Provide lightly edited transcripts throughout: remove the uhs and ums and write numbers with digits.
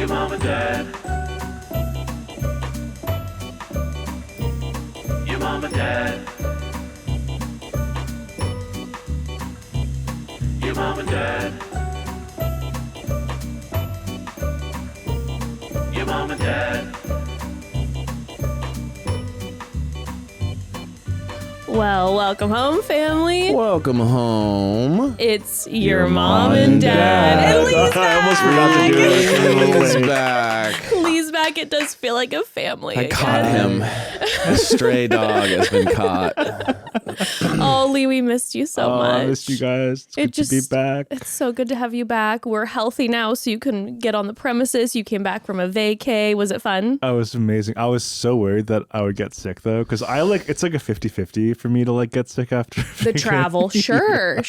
Your mom and dad. Your mom and dad. Your mom and dad. Your mom and dad. Well, welcome home, family. Welcome home. It's your mom and dad. And Lee's I almost forgot to do it. Lee's back. Lee's back. It does feel like a family. I caught him. A stray dog has been caught. Oh, Lee, we missed you so much. I missed you guys. It's good to be back. It's so good to have you back. We're healthy now, so you can get on the premises. You came back from a vacay. Was it fun? It was amazing. I was so worried that I would get sick though, because it's like a 50-50 for me to get sick after the travel. Sure.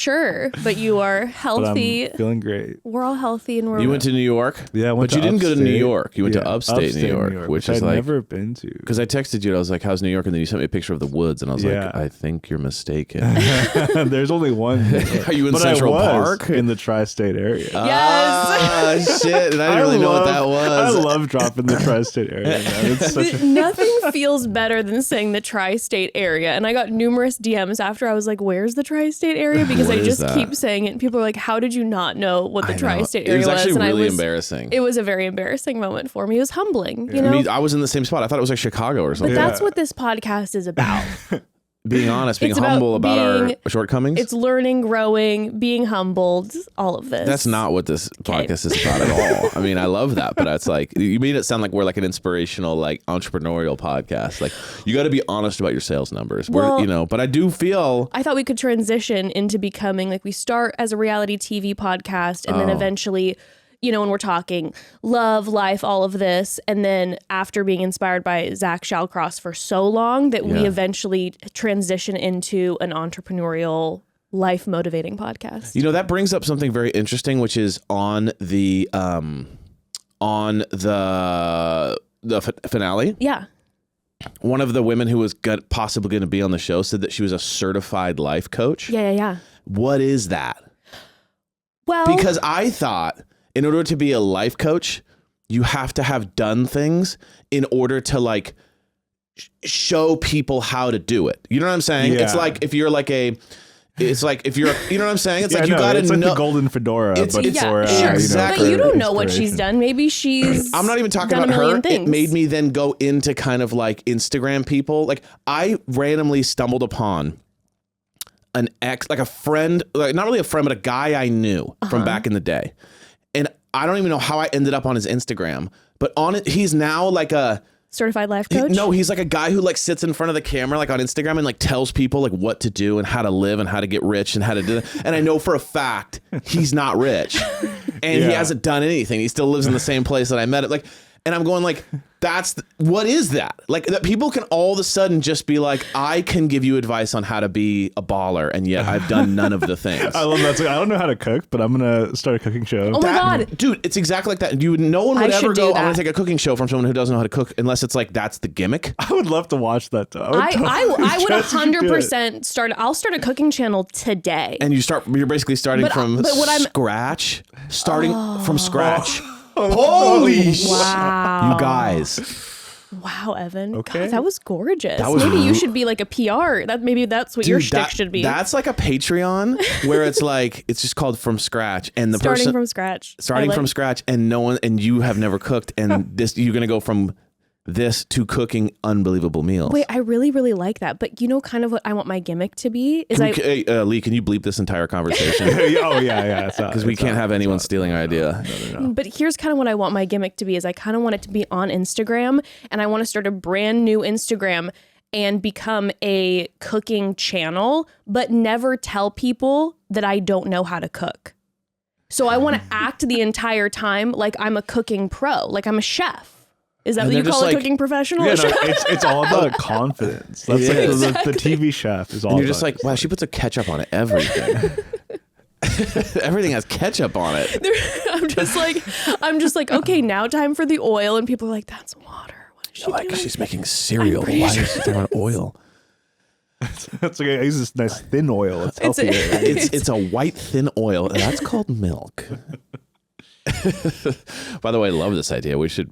But you are healthy. But I'm feeling great. We're all healthy, and You went to New York? Yeah, I went but you to didn't go to New upstate. York. You went to Yeah, upstate New York, which is I'd never been to. Because I texted you and I was like, how's New York? And then you sent me a picture of the woods and I was like, I think you're mistaken. There's only one. Are you in but Central I was Park? in the tri-state area. Yes. Ah, shit. And I didn't really know what that was. I love dropping the tri-state area, man. It's such a... Nothing feels better than saying the tri-state area. And I got numerous DMs after. I was like, where's the tri-state area? Because What I is just that? keep saying it. And people are like, how did you not know what the tri-state It area was was? actually And really embarrassing. It was a very embarrassing moment for me. It was humbling, you know? I mean, I was in the same spot. I thought it was like Chicago or But something. that's what this podcast is about. Being honest, being It's about humble about our being- shortcomings. It's learning, growing, being humbled, all of this. That's not what this podcast is about at all. I mean, I love that, but it's like, you made it sound like we're like an inspirational, like entrepreneurial podcast. Like, you got to be honest about your sales numbers. Well, But I do feel. I thought we could transition into becoming, like, we start as a reality TV podcast and then eventually, when we're talking love, life, all of this. And then after being inspired by Zach Shallcross for so long that we eventually transition into an entrepreneurial, life motivating podcast. That brings up something very interesting, which is on the finale. Yeah. One of the women who was possibly going to be on the show said that she was a certified life coach. Yeah. What is that? Well, Because I thought in order to be a life coach, you have to have done things in order to show people how to do it. You know what I'm saying? Yeah. It's like if you're you know what I'm saying? It's like you no, got to it's know. like the golden fedora, but It's- for sure. exactly. But you for don't know what she's inspiration. done. Maybe she's I'm not even talking done about a million her. things. It made me then go into kind of like Instagram people. Like I randomly stumbled upon an ex, like a friend, like not really a friend, but a guy I knew from back in the day. And I don't even know how I ended up on his Instagram, but on it, he's now like a certified life coach. he's like a guy who sits in front of the camera, on Instagram and tells people what to do and how to live and how to get rich and how to do that. And I know for a fact he's not rich and he hasn't done anything. He still lives in the same place that I met it. And I'm going what is that? That people can all of a sudden just be like, I can give you advice on how to be a baller, and yet I've done none of the things. I love that. I don't know how to cook, but I'm gonna start a cooking show. Oh my God. Dude, it's exactly like that. No one I would should ever do go, I'm that. going to take a cooking show from someone who doesn't know how to cook, unless it's that's the gimmick. I would love to watch that though. I would Jess, you should do it. 100% start. I'll start a cooking channel today. And you're basically starting But what I'm- scratch. Starting from scratch. Holy shit. Wow. You guys. Wow, Evan. Okay. God, that was gorgeous. That was maybe you should be like a PR. Maybe that's what your Dude, shtick should be. That's like a Patreon where it's it's just called From Scratch. And the Starting person from scratch. starting I from like- scratch, and you have never cooked, and you're going to go from this to cooking unbelievable meals. Wait, I really, really like that. But kind of what I want my gimmick to be is Lee, can you bleep this entire conversation? Oh yeah. Because we can't have anyone stealing our idea. No. But here's kind of what I want my gimmick to be is I kind of want it to be on Instagram, and I want to start a brand new Instagram and become a cooking channel, but never tell people that I don't know how to cook. So I want to act the entire time like I'm a cooking pro, like I'm a chef. Is that And what you they're call just a cooking professional? Yeah, no, it's all about confidence. That's It is. the TV chef is all. And you're just about wow, she puts a ketchup on everything. Everything has ketchup on it. I'm just like, okay, now time for the oil, and people are like, that's water. What is she doing? She's making cereal. Why is she talking about oil? It's like I use this nice thin oil. It's It's a- healthier. It's a white thin oil. That's called milk. By the way, I love this idea. We should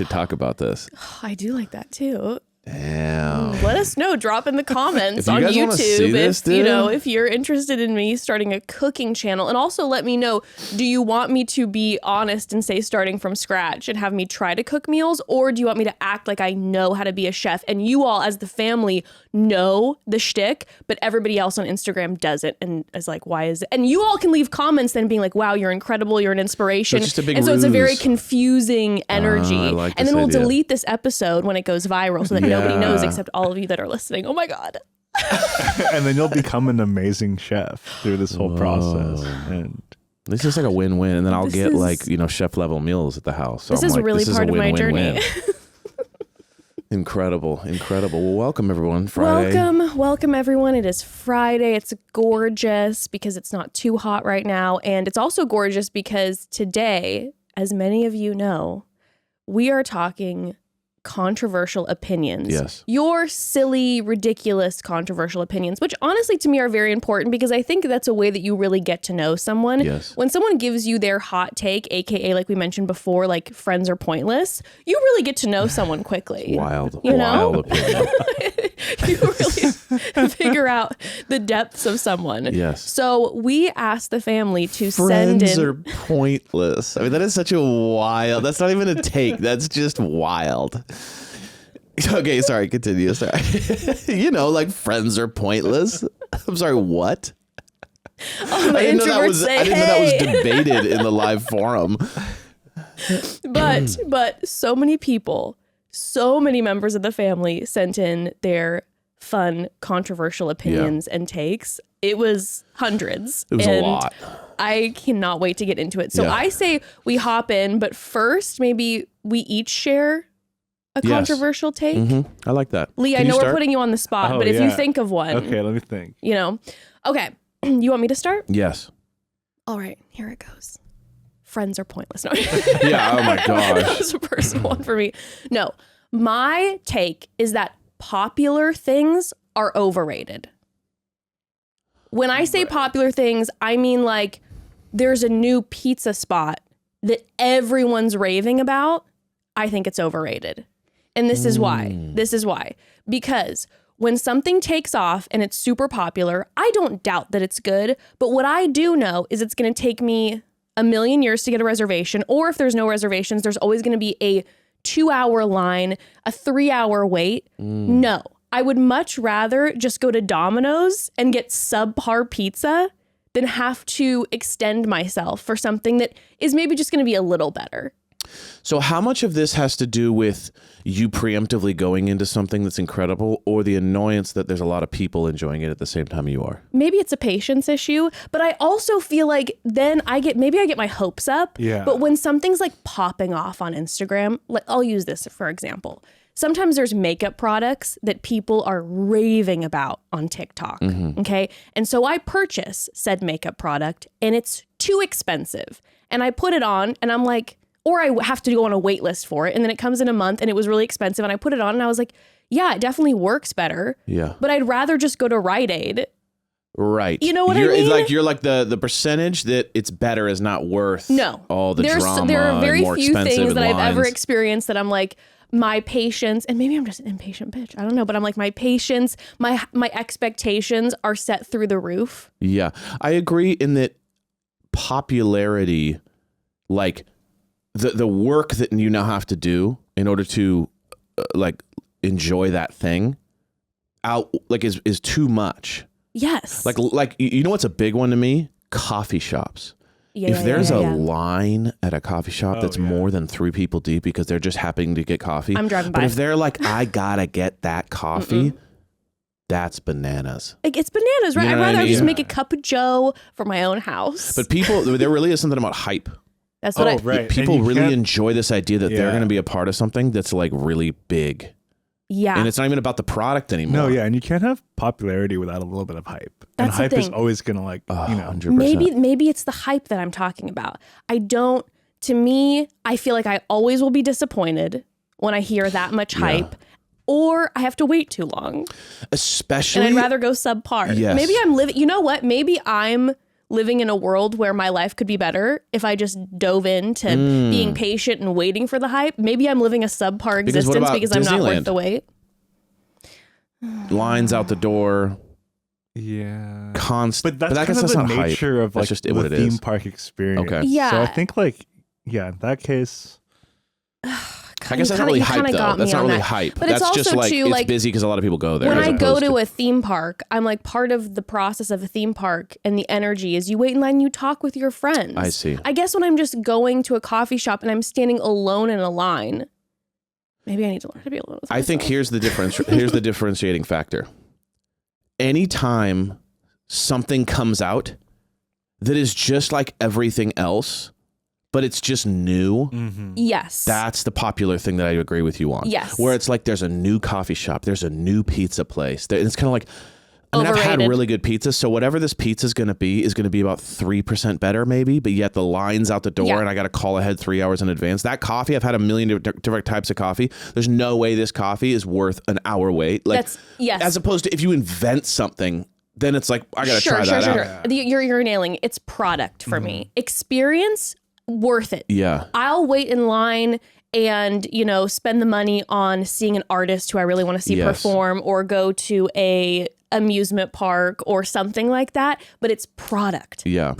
talk about this. I do like that too. Damn. Let us know. Drop in the comments If you on guys wanna see YouTube this, if you dude. know if you're interested in me starting a cooking channel. And also let me know, do you want me to be honest and say starting from scratch and have me try to cook meals, or do you want me to act like I know how to be a chef and you all as the family know the shtick, but everybody else on Instagram doesn't and is like, why is it? And you all can leave comments then being like, wow, you're incredible, you're an inspiration. So it's just a big and so it's a very ruse. confusing energy. I like and this then we'll idea. delete this episode when it goes viral so that nobody knows Yeah. except all of you that are listening. Oh my God. And then you'll become an amazing chef through this whole process. And This is like a win-win, and then I'll This get is- like chef level meals at the house. So This I'm is like, really this is part a of my win-win-win. journey. Incredible. Well, welcome everyone. Friday. Welcome everyone. It is Friday. It's gorgeous because it's not too hot right now. And it's also gorgeous because today, as many of you know, we are talking controversial opinions. Yes. Your silly, ridiculous, controversial opinions, which honestly to me are very important because I think that's a way that you really get to know someone. Yes. When someone gives you their hot take, aka like we mentioned before, like friends are pointless, you really get to know someone quickly. Wild. You know? Wild opinion. You really figure out the depths of someone. Yes. So we asked the family to send Friends in. are pointless. I mean, that is such a wild. That's not even a take. That's just wild. Okay, sorry. Continue. Sorry. Like friends are pointless. I'm sorry. What? Oh, the I didn't know introverts say, I didn't know that was "Hey." debated in the live forum. But so many people, so many members of the family sent in their fun, controversial opinions and takes. It was hundreds. It was a lot. I cannot wait to get into it. So Yeah. I say we hop in, but first maybe we each share a Yes. controversial take. I like that. Lee, Can I you know we're start? putting you on the spot, Oh, but if you yeah. think of one, okay, let me think. Okay. You want me to start? Yes. All right, here it goes. Friends are pointless. No. Yeah. Oh my That gosh. was a personal one for me. No, my take is that popular things are overrated. When I say popular things, I mean like there's a new pizza spot that everyone's raving about. I think it's overrated. And this is why. This is why. Because when something takes off and it's super popular, I don't doubt that it's good. But what I do know is it's going to take me a million years to get a reservation. Or if there's no reservations, there's always going to be a 2-hour line, a 3-hour wait. No, I would much rather just go to Domino's and get subpar pizza than have to extend myself for something that is maybe just going to be a little better. So how much of this has to do with you preemptively going into something that's incredible, or the annoyance that there's a lot of people enjoying it at the same time you are? Maybe it's a patience issue, but I also feel like then I get my hopes up. Yeah. But when something's like popping off on Instagram, like I'll use this for example. Sometimes there's makeup products that people are raving about on TikTok. Okay. And so I purchase said makeup product and it's too expensive. And I put it on and I'm like, or I have to go on a wait list for it. And then it comes in a month and it was really expensive. And I put it on and I was like, yeah, it definitely works better. Yeah. But I'd rather just go to Rite Aid. Right. You know what I It's mean? like you're like the percentage that it's better is not worth No. all the drama. There are very and more few expensive things that I've ever lines. experienced that I'm like, my patience, and maybe I'm just an impatient bitch. I don't know, but I'm like, my patience, my expectations are set through the roof. Yeah, I agree in that popularity, like the work that you now have to do in order to like enjoy that thing out like is too much. Yes. Like you know what's a big one to me? Coffee shops. If there's a line at a coffee shop that's more than 3 people deep because they're just happening to get coffee. I'm driving by. But if they're like, I gotta get that coffee, that's bananas. Like, it's bananas, right? You know I'd what I rather just mean? make a cup of Joe for my own house. But people, there really is something about hype. That's what I. right. And People you really can't- enjoy this idea that they're Yeah. going to be a part of something that's like really big. Yeah. And it's not even about the product anymore. No, yeah, and you can't have popularity without a little bit of hype. That's the and hype is thing. always gonna 100%. Maybe it's the hype that I'm talking about. To me, I feel like I always will be disappointed when I hear that much hype, or I have to wait too long. Especially. And I'd rather go subpar. Yes. Maybe I'm living, you know what? Maybe I'm living in a world where my life could be better if I just dove into being patient and waiting for the hype. Maybe I'm living a subpar existence because I'm not worth the wait. Lines out the door. Yeah. Constant. But that's kind of the nature of like just the what it theme is. park experience. Okay. Yeah. So I think like, in that case. I guess that's not really hype though. That's not really hype. But that's it's just also like too, it's busy because a lot of people go there. When I go to a theme park, I'm like part of the process of a theme park, and the energy is you wait in line and you talk with your friends. I see. I guess when I'm just going to a coffee shop and I'm standing alone in a line, maybe I need to learn to be alone with myself. I think here's the difference. Here's the differentiating factor. Anytime something comes out that is just like everything else, but it's just new. Yes. That's the popular thing that I agree with you on. Yes. Where it's like there's a new coffee shop, there's a new pizza place. It's kind of like, I've had Overrated. really good pizza, so whatever this pizza is going to be about 3% better maybe, but yet the line's out the door and I got to call ahead 3 hours in advance. That coffee, I've had a million different types of coffee. There's no way this coffee is worth an hour wait. Like, yes. As opposed to if you invent something, then it's like, I got to try that out. You're nailing it. It's product for me. Experience, worth it. Yeah. I'll wait in line and, spend the money on seeing an artist who I really want to see perform, or go to a amusement park or something like that. But it's product. Yeah.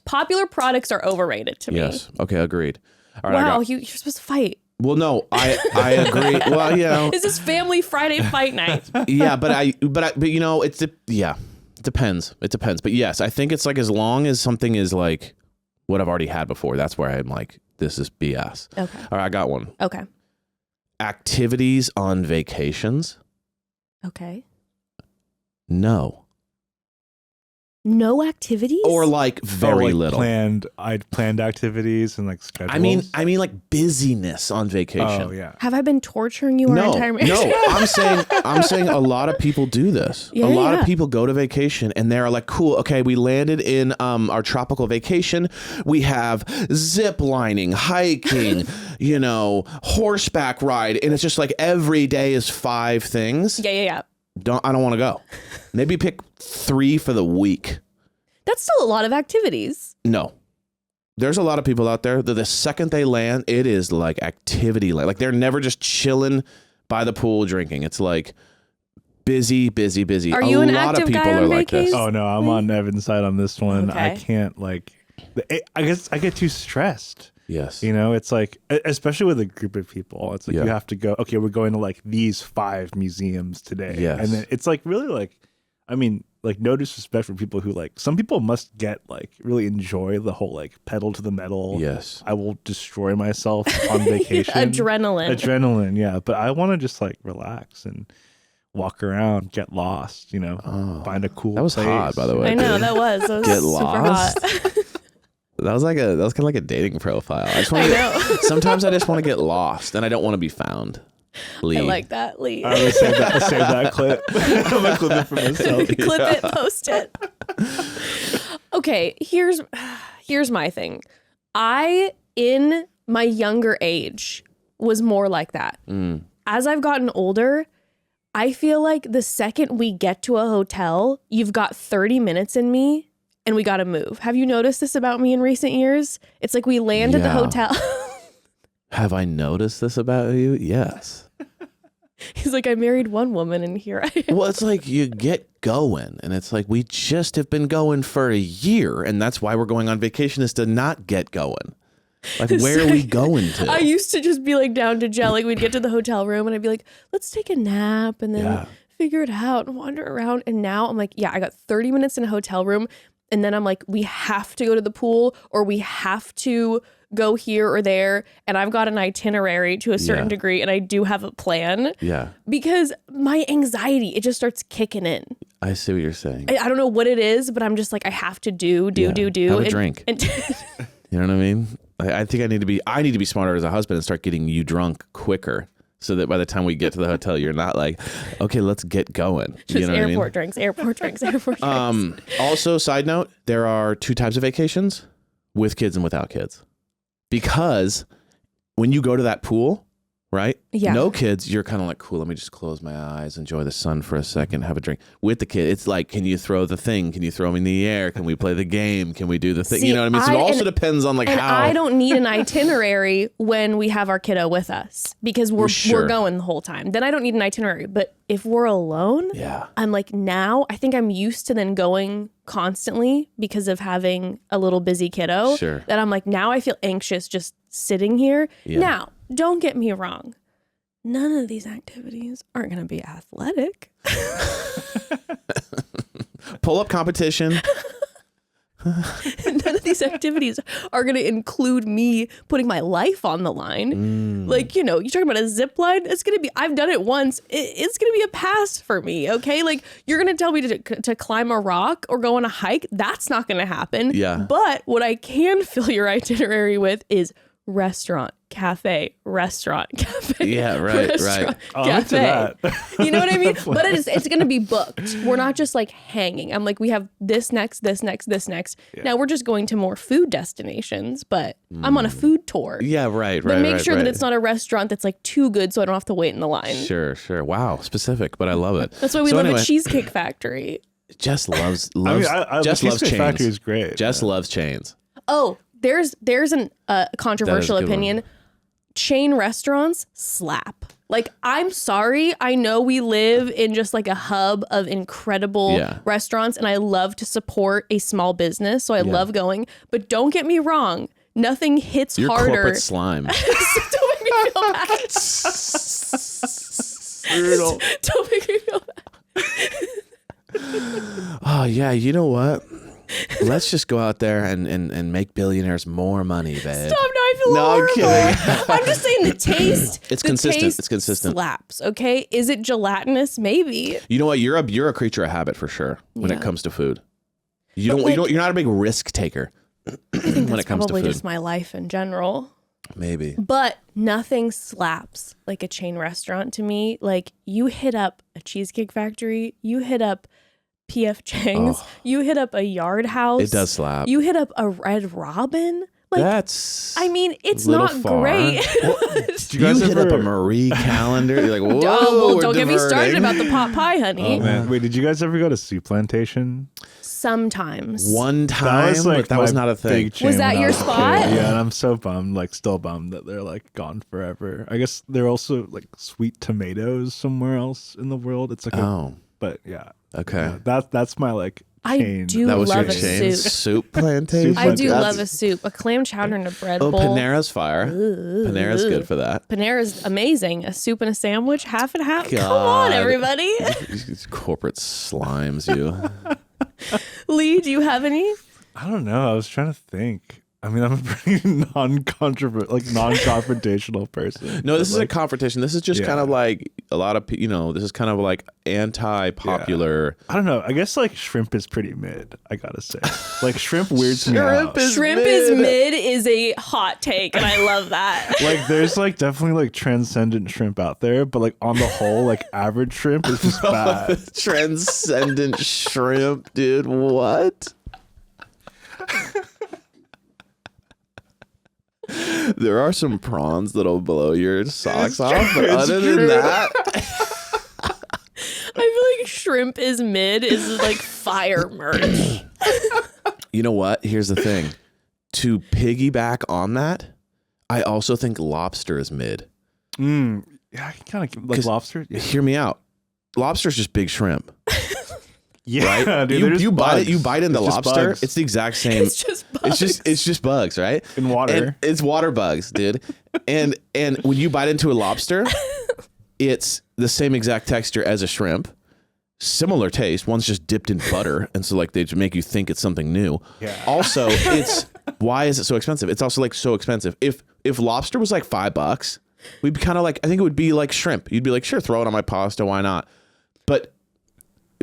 Popular products are overrated to me. Yes. Okay. Agreed. All right. Wow. You're supposed to fight. Well, no, I agree. Well, Is this family Friday fight night? Yeah, but it depends. It depends. But yes, I think it's like, as long as something is like what I've already had before, that's where I'm like, this is BS. Okay. All right, I got one. Okay. Activities on vacations? Okay. No. No activities? Or like very little. Planned activities and like schedules. I mean like busyness on vacation. Oh yeah. Have I been torturing you our entire marriage? No, I'm saying a lot of people do this. Yeah, a lot yeah. of people go to vacation and they're like, cool, okay, we landed in our tropical vacation. We have zip lining, hiking, horseback ride, and it's just like every day is 5 things. Yeah. I don't want to go. Maybe pick 3 for the week. That's still a lot of activities. No. There's a lot of people out there that the second they land, it is like activity. Like they're never just chilling by the pool drinking. It's like busy. Are you an lot active of people guy are on like this. vacation? Oh no, I'm on Evan's side on this one. Okay. I can't I guess I get too stressed. Yes. It's like, especially with a group of people, it's like Yeah. you have to go, okay, we're going to like these 5 museums today. Yes. And then it's like really like, no disrespect for people who like, some people must get like really enjoy the whole like pedal to the metal. Yes. I will destroy myself on vacation. Adrenaline. Yeah. But I want to just like relax and walk around, get lost, find a cool That was place. hot, by the way. I know, that was Get super lost? hot. That was kind of like a dating profile. Sometimes I just want to get lost and I don't want to be found. Lee. I like that, Lee. I'm gonna save that clip. I'm gonna clip it for myself. Clip it, post it. Okay, here's my thing. I, in my younger age, was more like that. As I've gotten older, I feel like the second we get to a hotel, you've got 30 minutes in me and we got to move. Have you noticed this about me in recent years? It's like we land at the hotel. Have I noticed this about you? Yes. He's like, I married one woman and here I am. Well, it's like you get going and it's like we just have been going for a year and that's why we're going on vacation, is to not get going. Like, where are we going to? I used to just be like down to gel. Like we'd get to the hotel room and I'd be like, let's take a nap and then figure it out and wander around. And now I'm like, yeah, I got 30 minutes in a hotel room. And then I'm like, we have to go to the pool or we have to go here or there. And I've got an itinerary to a certain degree and I do have a plan. Yeah. Because my anxiety, it just starts kicking in. I see what you're saying. I don't know what it is, but I'm just like, I have to do. Have a drink. And You know what I mean? I think I need to be smarter as a husband and start getting you drunk quicker, so that by the time we get to the hotel, you're not like, okay, let's get going. just You know airport drinks. Also, side note, there are 2 types of vacations, with kids and without kids. Because when you go to that pool, right? Yeah. No kids, you're kind of like, cool, let me just close my eyes, enjoy the sun for a second, have a drink. With the kid, it's like, can you throw the thing? Can you throw me in the air? Can we play the game? Can we do the thing? See, You know what I mean? So it also depends on like and how. I don't need an itinerary when we have our kiddo with us because we're going the whole time. Then I don't need an itinerary. But if we're alone, Yeah. I'm like, now I think I'm used to then going constantly because of having a little busy kiddo. Sure. That I'm like, now I feel anxious just sitting here. Yeah. Now, don't get me wrong. None of these activities are going to be athletic. Pull-up competition. None of these activities are going to include me putting my life on the line. Like, you know, you're talking about a zip line. It's going to be, I've done it once. It's going to be a pass for me. Okay. Like, you're going to tell me to climb a rock or go on a hike. That's not going to happen. Yeah. But what I can fill your itinerary with is restaurant, cafe, restaurant, cafe. Yeah, right, restaurant, I'm into cafe. that. You know what I mean? But it's going to be booked. We're not just like hanging. I'm like, we have this next, this next, this next. Yeah. Now we're just going to more food destinations, but I'm on a food tour. Yeah, right, But right. make right, sure right. that it's not a restaurant that's like too good so I don't have to wait in the line. Sure. Wow, specific, but I love it. That's why we So love anyway, a Cheesecake Factory. Jess loves. I mean, Jess the loves Cheesecake chains. Factory is great. Jess loves chains. Oh, there's an controversial That is a good opinion. one. Chain restaurants slap. Like, I'm sorry. I know we live in just like a hub of incredible Yeah. restaurants and I love to support a small business. So I love going, but don't get me wrong. Nothing hits You're harder. corporate slime. Don't make me feel bad. Brutal. Don't make me feel bad. Oh yeah, you know what? Let's just go out there and make billionaires more money, babe. Stop, no, I feel No, I'm horrible. kidding. I'm just saying the taste. It's the consistent. taste It's consistent. Slaps, okay? Is it gelatinous? Maybe. You know what? You're a creature of habit for sure when it Yeah. comes to food. But, You're not a big risk taker when it That's comes to probably food. just my life in general. Maybe. But nothing slaps like a chain restaurant to me. Like, you hit up a Cheesecake Factory, you hit up PF Chang's, you hit up a Yard House. It does slap. You hit up a Red Robin. Like, That's. I mean, it's little not far. great. Did You guys hit up a ever- Marie calendar. You're like, whoa. Oh, well, we're don't get me started diverting. about the pot pie, honey. Oh man, wait! Did you guys ever go to Soup Plantation? Sometimes. One time, but that was my not a thing. big chain Was that when I your a kid. spot? Yeah, and I'm so bummed, like still bummed that they're like gone forever. I guess they're also like Sweet Tomatoes somewhere else in the world. It's like, Oh, but yeah, okay. that's my like I chain. do That was love your a chain soup. soup plantation. I do That's- love a soup. A clam chowder and a bread Oh, bowl. Panera's fire. Panera's good for that. Panera's amazing. A soup and a sandwich, half and half. Come God. on, everybody. These corporate slimes, you. Lee, do you have any? I don't know. I was trying to think. I mean, I'm a pretty non-confrontational person. No, this is but, a confrontation. This is just Yeah. kind of like a lot of, this is kind of like anti-popular. I don't know. I guess like shrimp is pretty mid. I gotta say, like shrimp weirds me out. Shrimp is mid is a hot take, and I love that. Like there's like definitely like transcendent shrimp out there, but like on the whole, like average shrimp is just bad. Transcendent shrimp, dude. What? There are some prawns that'll blow your socks off, but It's other than true. that, I feel like shrimp is mid is like fire merch. you know what? Here's the thing. To piggyback on that, I also think lobster is mid. Yeah, I kind of like 'Cause- lobster. Yeah, Hear me out. Lobster's just big shrimp, yeah right? dude, they're just you bite bugs. it. You bite into It's just lobster. bugs It's the exact same. It's just bugs. It's just bugs, right? in water. And it's water bugs, dude. and when you bite into a lobster, it's the same exact texture as a shrimp. Similar taste. One's just dipped in butter, and so like they just make you think it's something new. Yeah. Also, it's why is it so expensive? It's also like so expensive. If lobster was like $5, we'd be kind of like, I think it would be like shrimp. You'd be like, sure, throw it on my pasta, why not? But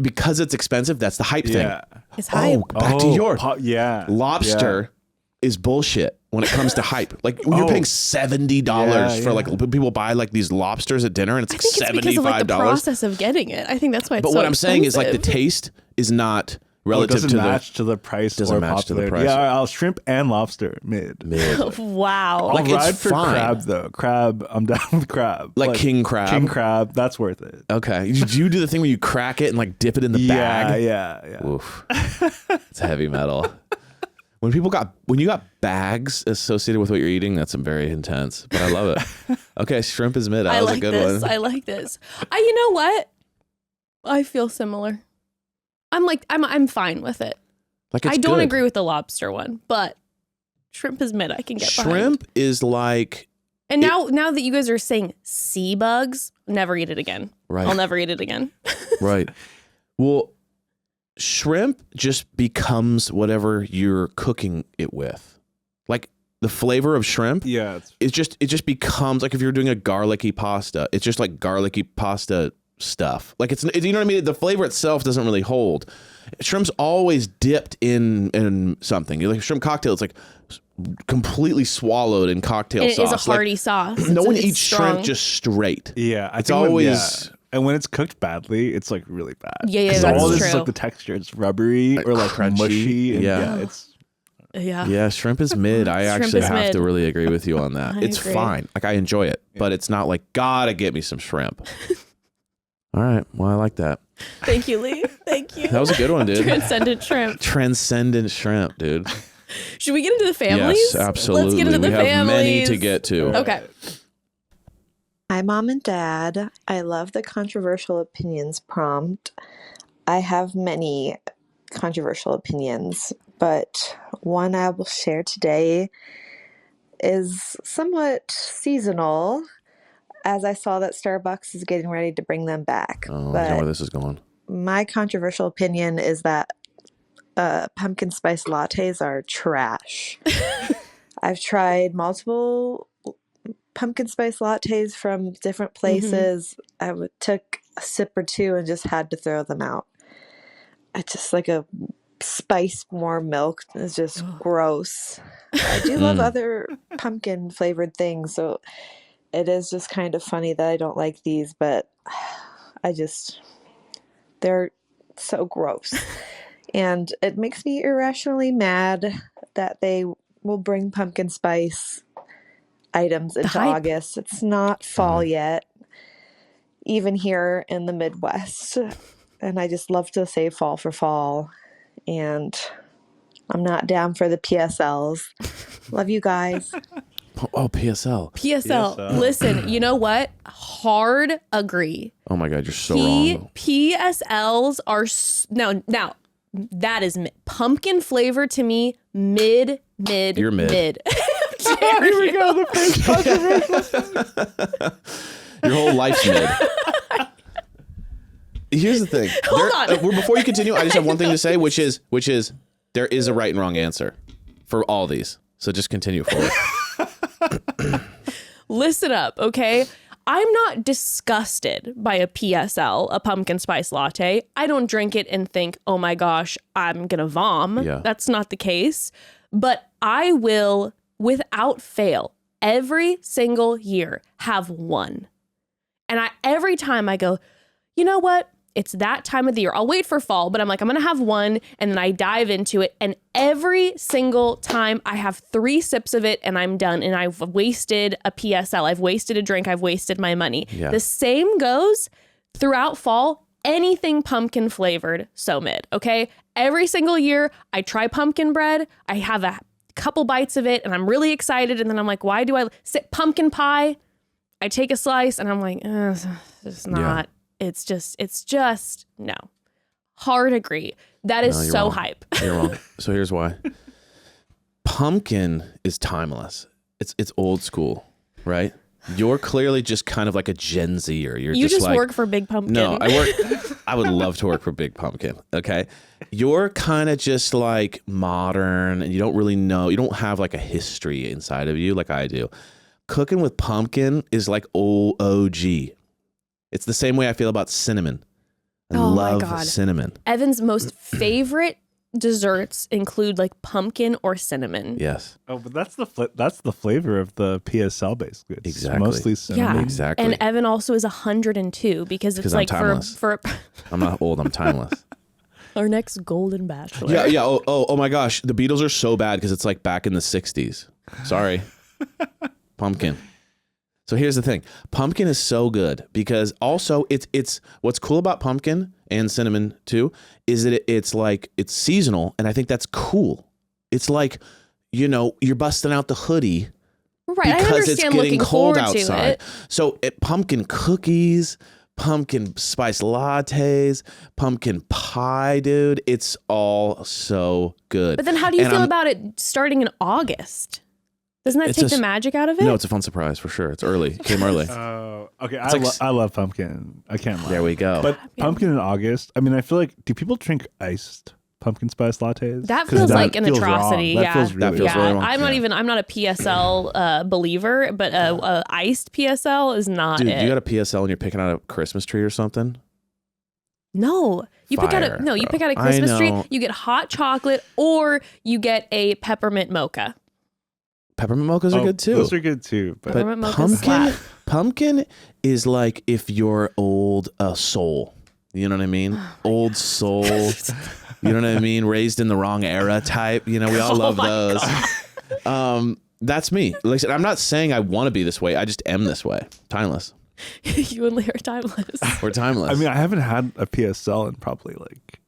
because it's expensive, that's the hype yeah. It's hype. thing. Oh, back to your yeah. lobster is bullshit when it comes to hype. Like when you're Oh. paying $70 Yeah, for yeah. like people buy like these lobsters at dinner, and it's I think it's $75. because of like the process of getting it. I think that's why it's But so what I'm saying is like the expensive. taste is not relative doesn't to match to the price. Doesn't or match to the popularity. price. Yeah, I'll shrimp and lobster mid. mid. Wow. I'll Like, it's ride for fine. crab though. Crab, I'm down with crab. Like king crab? King crab, that's worth it. Okay. Did you do the thing where you crack it and like dip it in the bag? Yeah. Oof. It's heavy metal. When you got bags associated with what you're eating, that's very intense. But I love it. Okay, shrimp is mid. That was a good this. one. I like this. You know what? I feel similar. I'm fine with it. Like, it's I don't good. agree with the lobster one, but shrimp is mid. I can get behind. Shrimp is like And now that you guys are saying sea bugs, never eat it again. Right. I'll never eat it again. right. Well, shrimp just becomes whatever you're cooking it with. Like the flavor of shrimp. Yeah. It just becomes like if you're doing a garlicky pasta, it's just like garlicky pasta stuff. Like you know what I mean? The flavor itself doesn't really hold. Shrimp's always dipped in something. Like a shrimp cocktail, it's like completely swallowed in cocktail It sauce. is a hearty sauce. No one It's eats strong. shrimp just straight. Yeah. It's always and when it's cooked badly, it's like really bad. Yeah, 'Cause that's all this true. is like the texture. It's rubbery or like crunchy. mushy. And Yeah. It's Yeah, shrimp is mid. I Shrimp actually is have mid. to really agree with you on that. I It's agree. fine. Like I enjoy it, but it's not like gotta get me some shrimp. All right. Well, I like that. Thank you, Lee. Thank you. That was a good one, dude. Transcendent shrimp. Transcendent shrimp, dude. Should we get into the families? Yes, absolutely. Let's get into the we have families. many to get to. Okay. Hi, Mom and Dad. I love the controversial opinions prompt. I have many controversial opinions, but one I will share today is somewhat seasonal, as I saw that Starbucks is getting ready to bring them back. Oh, I know where But this is going. my controversial opinion is that pumpkin spice lattes are trash. I've tried multiple pumpkin spice lattes from different places. Took a sip or two and just had to throw them out. It's just like a spice warm milk. It's just gross. I do love other pumpkin flavored things, so it is just kind of funny that I don't like these, but they're so gross. And it makes me irrationally mad that they will bring pumpkin spice items into hype. August. It's not fall yet, even here in the Midwest. And I just love to save fall for fall. And I'm not down for the PSLs. Love you guys. Oh, PSL. PSL. Listen, you know what? Hard agree. Oh my God, you're so wrong. PSLs are now that is pumpkin flavor to me. Mid. You're mid. here we go. The first controversial. Your whole life's mid. Here's the thing. Hold on. Before you continue, I just have one thing to say, which is there is a right and wrong answer for all these. So just continue forward. Listen up, okay? I'm not disgusted by a PSL, a pumpkin spice latte. I don't drink it and think, oh my gosh, I'm gonna vom. Yeah. That's not the case. But I will, without fail, every single year have one. And every time I go, you know what? It's that time of the year. I'll wait for fall, but I'm like, I'm going to have one. And then I dive into it. And every single time I have 3 sips of it and I'm done. And I've wasted a PSL. I've wasted a drink. I've wasted my money. Yeah. The same goes throughout fall. Anything pumpkin flavored, so mid. Okay. Every single year I try pumpkin bread. I have a couple bites of it and I'm really excited. And then I'm like, why do I sit pumpkin pie? I take a slice and I'm like, it's not. Yeah. It's just no. Hard agree. That is No, you're so wrong. hype. You're wrong. So here's why. Pumpkin is timeless. It's old school, right? You're clearly just kind of like a Gen Zer. You're You just like, work for Big Pumpkin. No, I would love to work for Big Pumpkin. Okay. You're kind of just like modern and you don't really know, you don't have like a history inside of you like I do. Cooking with pumpkin is like old OG. It's the same way I feel about cinnamon. I Oh my love God. cinnamon. Evan's most favorite desserts include like pumpkin or cinnamon. Yes. Oh, but that's the flavor of the PSL basically. It's Exactly. mostly cinnamon. Yeah. Exactly. And Evan also is 102 because it's 'Cause I'm like timeless. for I'm not old, I'm timeless. Our next golden bachelor. Yeah, yeah. Oh my gosh. The Beatles are so bad because it's like back in the 60s. Sorry. Pumpkin. So here's the thing. Pumpkin is so good because also it's what's cool about pumpkin and cinnamon too is that it's like it's seasonal, and I think that's cool. It's like, you know, you're busting out the hoodie Right, I because it's understand getting looking cold forward to outside. it. So pumpkin cookies, pumpkin spice lattes, pumpkin pie, dude. It's all so good. But then how do you And feel I'm- about it starting in August? Doesn't that It's take a- the magic out of it? No, it's a fun surprise for sure. It's early. It came early. Oh, okay. like I love pumpkin. I can't lie. There we go. But pumpkin in August. I mean, I feel like do people drink iced pumpkin spice lattes? That 'Cause feels like an feels wrong. atrocity. That Yeah. feels really That feels yeah, really wrong. I'm not a PSL believer, but a iced PSL is not Dude, it. you got a PSL and you're picking out a Christmas tree or something? No, you pick out Fire, you bro. pick out a I Christmas tree. know. You get hot chocolate, or you get a peppermint mocha. Peppermint mochas are good too. Those are good too. But But Peppermint mochas slap. pumpkin is like if you're old soul. You know what I mean? Oh Old soul. You know what I mean? Raised in the wrong era type. You know, we all love my those. That's me. Like I said, I'm not saying I want to be this way. I just am this way. Timeless. You and Lee are timeless. We're timeless. I mean, I haven't had a PSL in probably like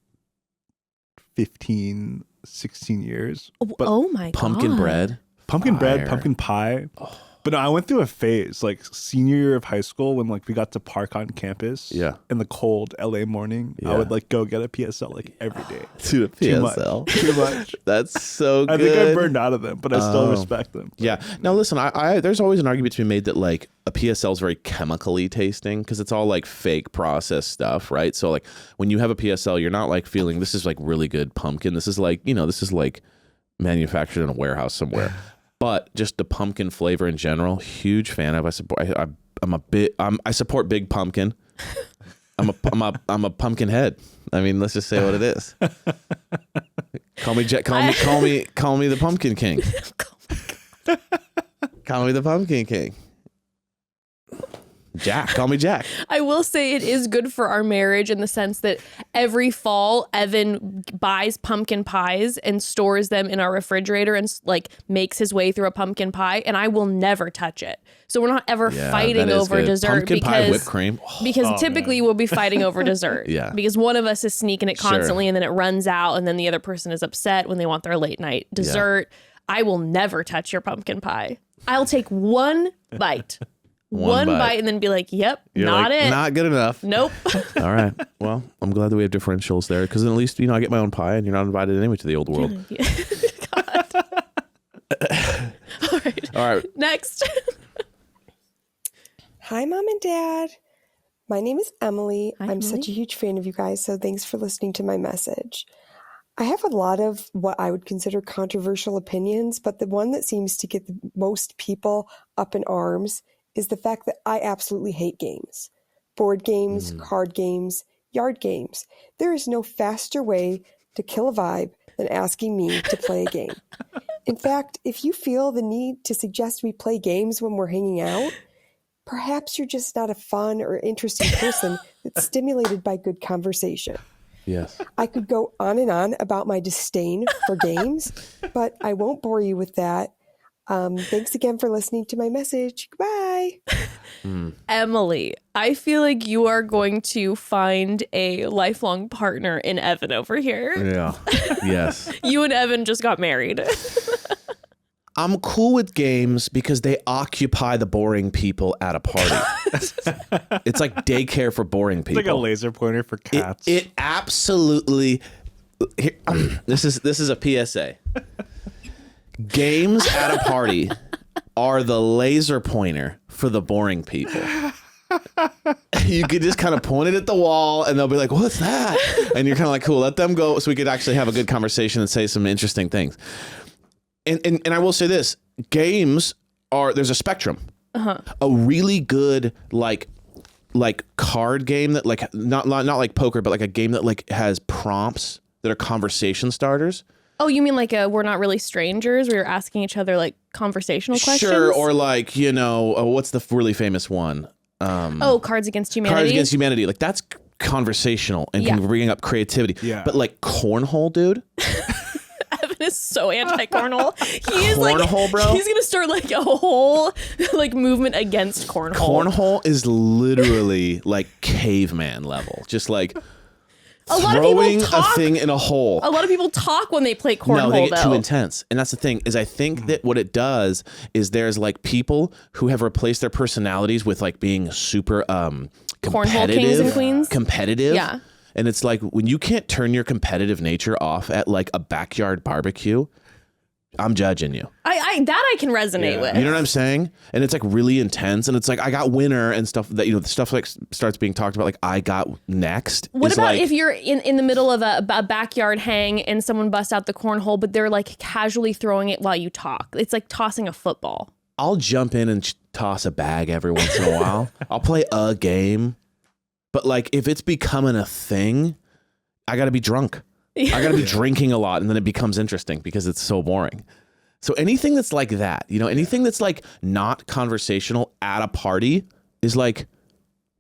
15, 16 years. But Oh my pumpkin god. bread. pumpkin bread, Fire. pumpkin pie. But no, I went through a phase like senior year of high school when like we got to park on campus. Yeah. In the cold LA morning, Yeah. I would like go get a PSL like every day. To a Too much. PSL. Too much. That's so good. I think I burned out of them, but I still Oh. respect them. Yeah. Now listen, I there's always an argument to be made that like a PSL is very chemically tasting because it's all like fake processed stuff, right? So like when you have a PSL, you're not like feeling this is like really good pumpkin. This is like, you know, this is like manufactured in a warehouse somewhere. But just the pumpkin flavor in general, huge fan of. I support big pumpkin. I'm a pumpkin head. I mean, let's just say what it is. Call me the Pumpkin King. Call me the Pumpkin King. Jack, call me Jack. I will say it is good for our marriage in the sense that every fall Evan buys pumpkin pies and stores them in our refrigerator and like makes his way through a pumpkin pie, and I will never touch it. So we're not ever Yeah, fighting that is over good. dessert Pumpkin pie because whipped cream. because typically we'll be fighting over dessert. Yeah. Because one of us is sneaking it Sure. constantly and then it runs out and then the other person is upset when they want their late night dessert. I will never touch your pumpkin pie. I'll take one bite. One bite and then be like, yep, You're not like, it. Not good enough. Nope. All right. Well, I'm glad that we have differentials there because at least, you know, I get my own pie and you're not invited anyway to the old world. All right. Next. Hi, Mom and Dad. My name is Emily. Hi, I'm Emily. such a huge fan of you guys, so thanks for listening to my message. I have a lot of what I would consider controversial opinions, but the one that seems to get the most people up in arms is the fact that I absolutely hate games. Board games, card games, yard games. There is no faster way to kill a vibe than asking me to play a game. In fact, if you feel the need to suggest we play games when we're hanging out, perhaps you're just not a fun or interesting person that's stimulated by good conversation. Yes. I could go on and on about my disdain for games, but I won't bore you with that. Thanks again for listening to my message. Goodbye. Emily, I feel like you are going to find a lifelong partner in Evan over here. Yeah. Yes. You and Evan just got married. I'm cool with games because they occupy the boring people at a party. It's like daycare for boring people. It's like a laser pointer for cats. It absolutely. Here, this is a PSA. Games at a party are the laser pointer for the boring people. You could just kind of point it at the wall and they'll be like, what's that? And you're kind of like, cool, let them go so we could actually have a good conversation and say some interesting things. And I will say this, games there's a spectrum. A really good like card game that like not like poker, but like a game that like has prompts that are conversation starters. Oh, you mean like we're not really strangers? We were asking each other like conversational questions? Sure, or like, you know, what's the really famous one? Cards Against Humanity. Cards Against Humanity. Like that's conversational and Yeah. can bring up creativity. Yeah. But like cornhole, dude. Evan is so anti-cornhole. He is Cornhole, bro? He's gonna start like a whole like movement against cornhole. Cornhole is literally like caveman level. Just like A lot of people throwing a talk- thing in a hole. A lot of people talk when they play cornhole. No, they get though. too intense. And that's the thing is I think that what it does is there's like people who have replaced their personalities with like being super competitive. kings and queens? Competitive. Yeah. And it's like when you can't turn your competitive nature off at like a backyard barbecue, I'm judging you. I can resonate with. You know what I'm saying? And it's like really intense. And it's like I got winner and stuff that, you know, the stuff like starts being talked about like I got next. What is about like, if you're in the middle of a backyard hang and someone busts out the cornhole, but they're like casually throwing it while you talk? It's like tossing a football. I'll jump in and toss a bag every once in a while. I'll play a game. But like if it's becoming a thing, I got to be drunk. I got to be drinking a lot and then it becomes interesting because it's so boring. So anything that's like that, you know, anything that's like not conversational at a party is like,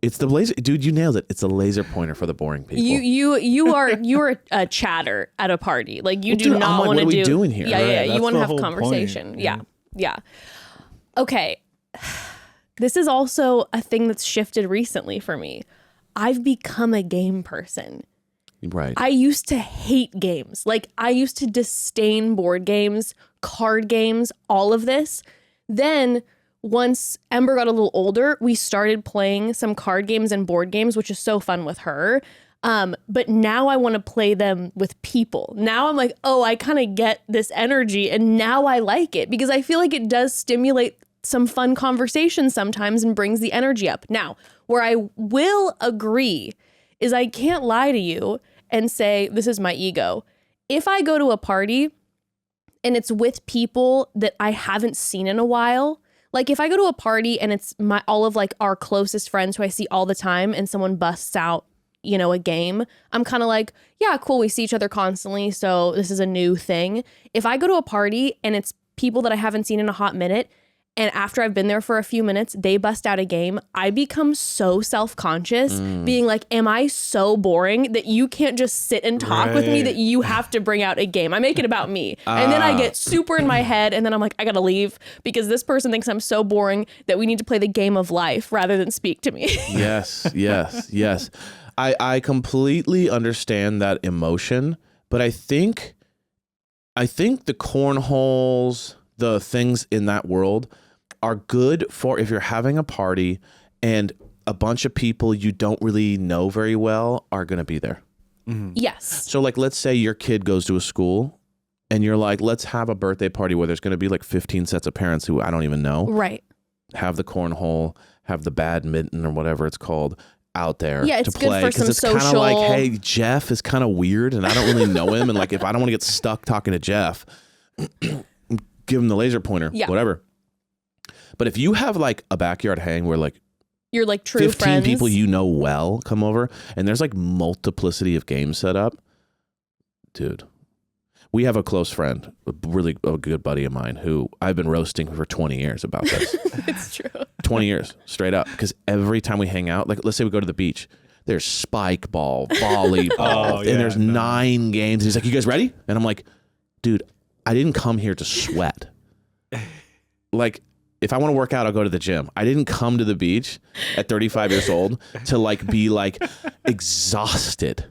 it's the laser, dude, you nailed it. It's a laser pointer for the boring people. You are a chatter at a party. Like you Well, do dude, I'm not like, want to what are do. we doing here? Yeah, Right, yeah. that's You want to the have whole conversation. point. Yeah. Okay. This is also a thing that's shifted recently for me. I've become a game person. Right. I used to hate games. Like I used to disdain board games, card games, all of this. Then once Ember got a little older, we started playing some card games and board games, which is so fun with her. But now I want to play them with people. Now I'm like, oh, I kind of get this energy and now I like it because I feel like it does stimulate some fun conversation sometimes and brings the energy up. Now, where I will agree is I can't lie to you and say, this is my ego. If I go to a party and it's with people that I haven't seen in a while, like if I go to a party and it's all of like our closest friends who I see all the time and someone busts out, you know, a game, I'm kind of like, yeah, cool. We see each other constantly. So this is a new thing. If I go to a party and it's people that I haven't seen in a hot minute, and after I've been there for a few minutes, they bust out a game, I become so self-conscious, being like, am I so boring that you can't just sit and talk with me, Right. that you have to bring out a game? I make it about me. And then I get super in my head, and then I'm like, I gotta leave because this person thinks I'm so boring that we need to play the game of life rather than speak to me. Yes. I completely understand that emotion, but I think the cornholes, the things in that world are good for if you're having a party and a bunch of people you don't really know very well are going to be there. Yes. So like, let's say your kid goes to a school and you're like, let's have a birthday party where there's going to be like 15 sets of parents who I don't even know. Right. Have the cornhole, have the badminton or whatever it's called out there Yeah, it's to good play. for some it's kind of social- like, hey, Jeff is kind of weird and I don't really know him. And like, if I don't want to get stuck talking to Jeff, give him the laser pointer, whatever. But if you have like a backyard hang where like You're like true 15 friends. people you know well come over and there's like multiplicity of games set up, dude. We have a close friend, a good buddy of mine who I've been roasting for 20 years about this. It's true. 20 years straight up. Because every time we hang out, like let's say we go to the beach, there's spike ball, volleyball, and there's 9 games. He's like, you guys ready? And I'm like, dude, I didn't come here to sweat. Like, if I want to work out, I'll go to the gym. I didn't come to the beach at 35 years old to like be like exhausted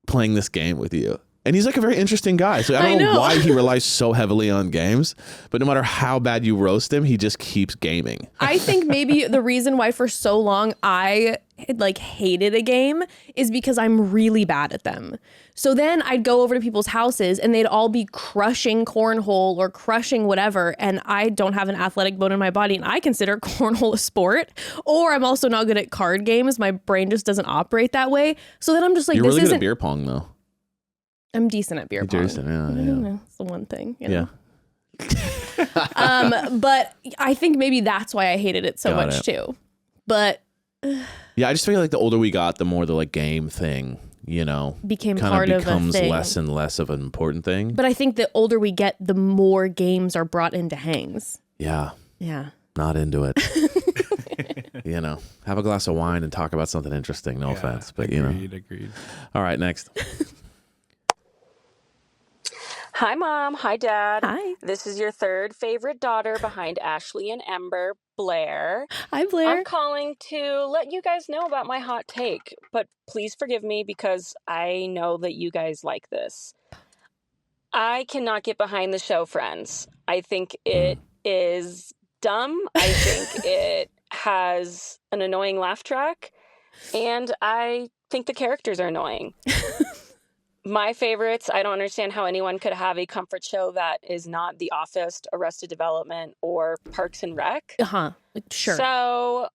playing this game with you. And he's like a very interesting guy. So I don't know why he relies so heavily on games, but no matter how bad you roast him, he just keeps gaming. I think maybe the reason why for so long I like hated a game is because I'm really bad at them. So then I'd go over to people's houses and they'd all be crushing cornhole or crushing whatever. And I don't have an athletic bone in my body and I consider cornhole a sport. Or I'm also not good at card games. My brain just doesn't operate that way. So then I'm just like, You're this really good isn't. at beer pong though. I'm decent at beer pong. Decent, yeah, I yeah. don't know. It's the one thing. You know? Yeah. But I think maybe that's why I hated it so Got much it. too. But Yeah, I just feel like the older we got, the more the like game thing, you know, became kind part of of a becomes thing. less and less of an important thing. But I think the older we get, the more games are brought into hangs. Yeah, Yeah. not into it. have a glass of wine and talk about something interesting. No offense, but Agreed. All right, next. Hi, Mom. Hi, Dad. Hi. This is your third favorite daughter behind Ashley and Ember, Blair. Hi, Blair. I'm calling to let you guys know about my hot take, but please forgive me because I know that you guys like this. I cannot get behind the show Friends. I think it is dumb. I think it has an annoying laugh track, and I think the characters are annoying. My favorites, I don't understand how anyone could have a comfort show that is not The Office, Arrested Development, or Parks and Rec. Sure. So,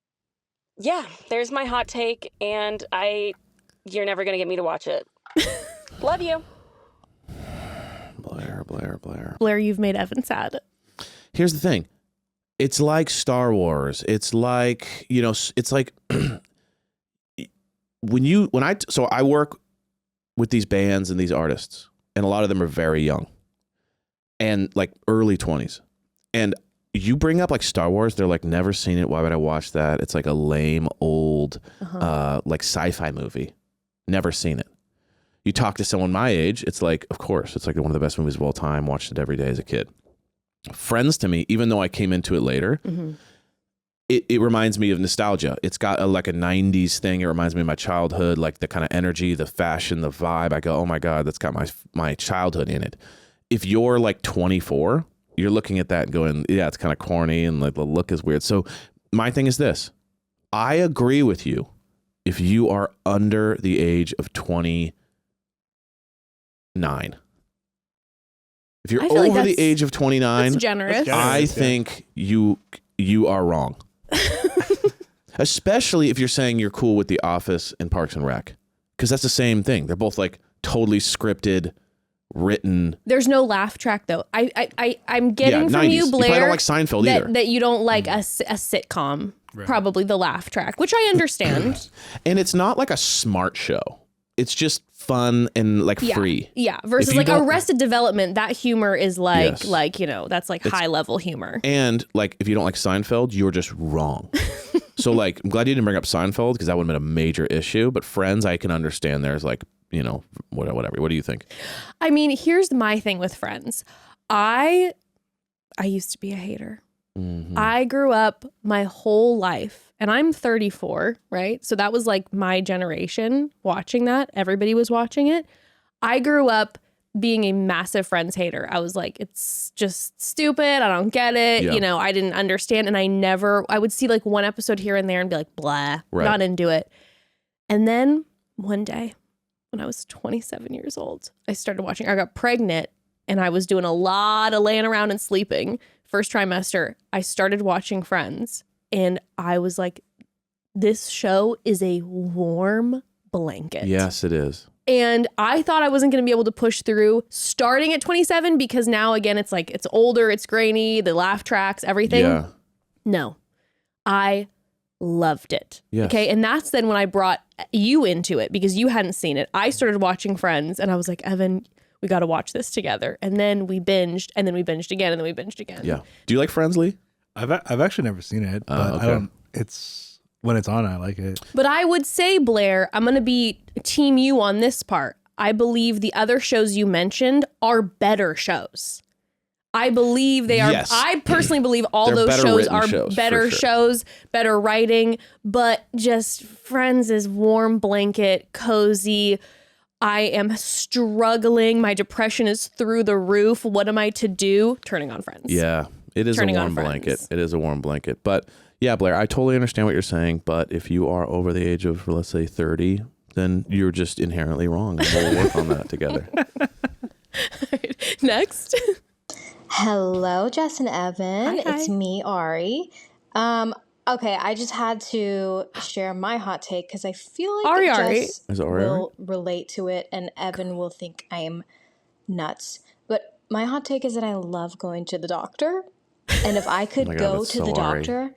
yeah, there's my hot take, and you're never going to get me to watch it. Love you. Blair. Blair, you've made Evan sad. Here's the thing. It's like Star Wars. It's like, it's like I work with these bands and these artists, and a lot of them are very young and like early 20s. And you bring up like Star Wars, they're like, never seen it. Why would I watch that? It's like a lame old like sci-fi movie. Never seen it. You talk to someone my age, it's like, of course, it's like one of the best movies of all time. Watched it every day as a kid. Friends to me, even though I came into it later, it reminds me of nostalgia. It's got like a 90s thing. It reminds me of my childhood, like the kind of energy, the fashion, the vibe. I go, oh my God, that's got my childhood in it. If you're like 24, you're looking at that and going, yeah, it's kind of corny and like the look is weird. So my thing is this. I agree with you if you are under the age of 29. If you're over the age of 29, that's generous. I think you are wrong. Especially if you're saying you're cool with The Office and Parks and Rec, because that's the same thing. They're both like totally scripted, written. There's no laugh track though. I'm getting from 90s. you, Blair, you probably don't like Seinfeld either. That you don't like a sitcom, probably the laugh track, which I understand. And it's not like a smart show. It's just fun and like free. Yeah. Versus like Arrested Development, that humor is like, that's like high level humor. And like, if you don't like Seinfeld, you're just wrong. So like, I'm glad you didn't bring up Seinfeld because that would have been a major issue. But Friends, I can understand there's like, whatever. What do you think? I mean, here's my thing with Friends. I used to be a hater. I grew up my whole life, and I'm 34, right? So that was like my generation watching that. Everybody was watching it. I grew up being a massive Friends hater. I was like, it's just stupid. I don't get it. Yeah. I didn't understand. And I would see like one episode here and there and be like, blah, not into it. And then one day when I was 27 years old, I started watching. I got pregnant and I was doing a lot of laying around and sleeping. First trimester, I started watching Friends and I was like, this show is a warm blanket. Yes, it is. And I thought I wasn't going to be able to push through starting at 27 because now, again, it's like, it's older, it's grainy, the laugh tracks, everything. Yeah. No, I loved it. Yes. Okay. And that's then when I brought you into it because you hadn't seen it. I started watching Friends and I was like, Evan, we got to watch this together. And then we binged and then we binged again and then we binged again. Yeah. Do you like Friends, Lee? I've actually never seen it, but okay. I don't. It's when it's on, I like it. But I would say, Blair, I'm going to be team you on this part. I believe the other shows you mentioned are better shows. I believe they are. Yes. I personally believe all They're those better shows written are shows, better for sure. shows, better writing, but just Friends is warm blanket, cozy. I am struggling. My depression is through the roof. What am I to do? Turning on Friends. Yeah, it is Turning a on warm blanket. Friends. It is a warm blanket. But yeah, Blair, I totally understand what you're saying. But if you are over the age of, let's say, 30, then you're just inherently wrong. And we'll work on that together. Next. Hello, Jess and Evan. Hi. It's me, Ari. Okay, I just had to share my hot take because I feel like Ari. Jess Is it Ari? will relate to it and Evan will think I am nuts. But my hot take is that I love going to the doctor. And if I could Oh my God, go that's to so the Ari. doctor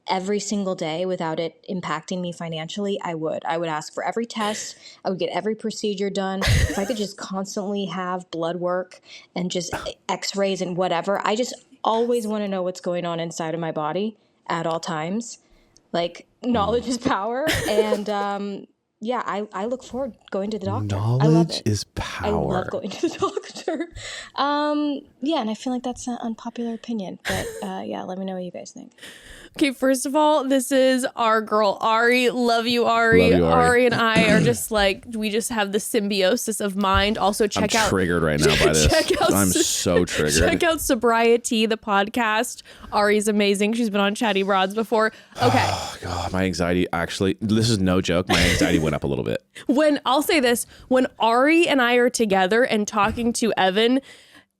every single day without it impacting me financially, I would. I would ask for every test. I would get every procedure done. If I could just constantly have blood work and just x-rays and whatever. I just always want to know what's going on inside of my body at all times. Like, knowledge is power. And yeah, I look forward to going to the doctor. I love Knowledge it. is I power. love going to the doctor. Yeah, and I feel like that's an unpopular opinion. But yeah, let me know what you guys think. Okay, first of all, this is our girl Ari. Love you, Ari. Love you, Ari. And I are just like, we just have the symbiosis of mind. Also, check I'm out. triggered right now by this. I'm so triggered. Check out Sobriety, the podcast. Ari's amazing. She's been on Chatty Broads before. Okay. Oh, God, my anxiety actually, this is no joke. My anxiety went up a little bit. I'll say this, when Ari and I are together and talking to Evan,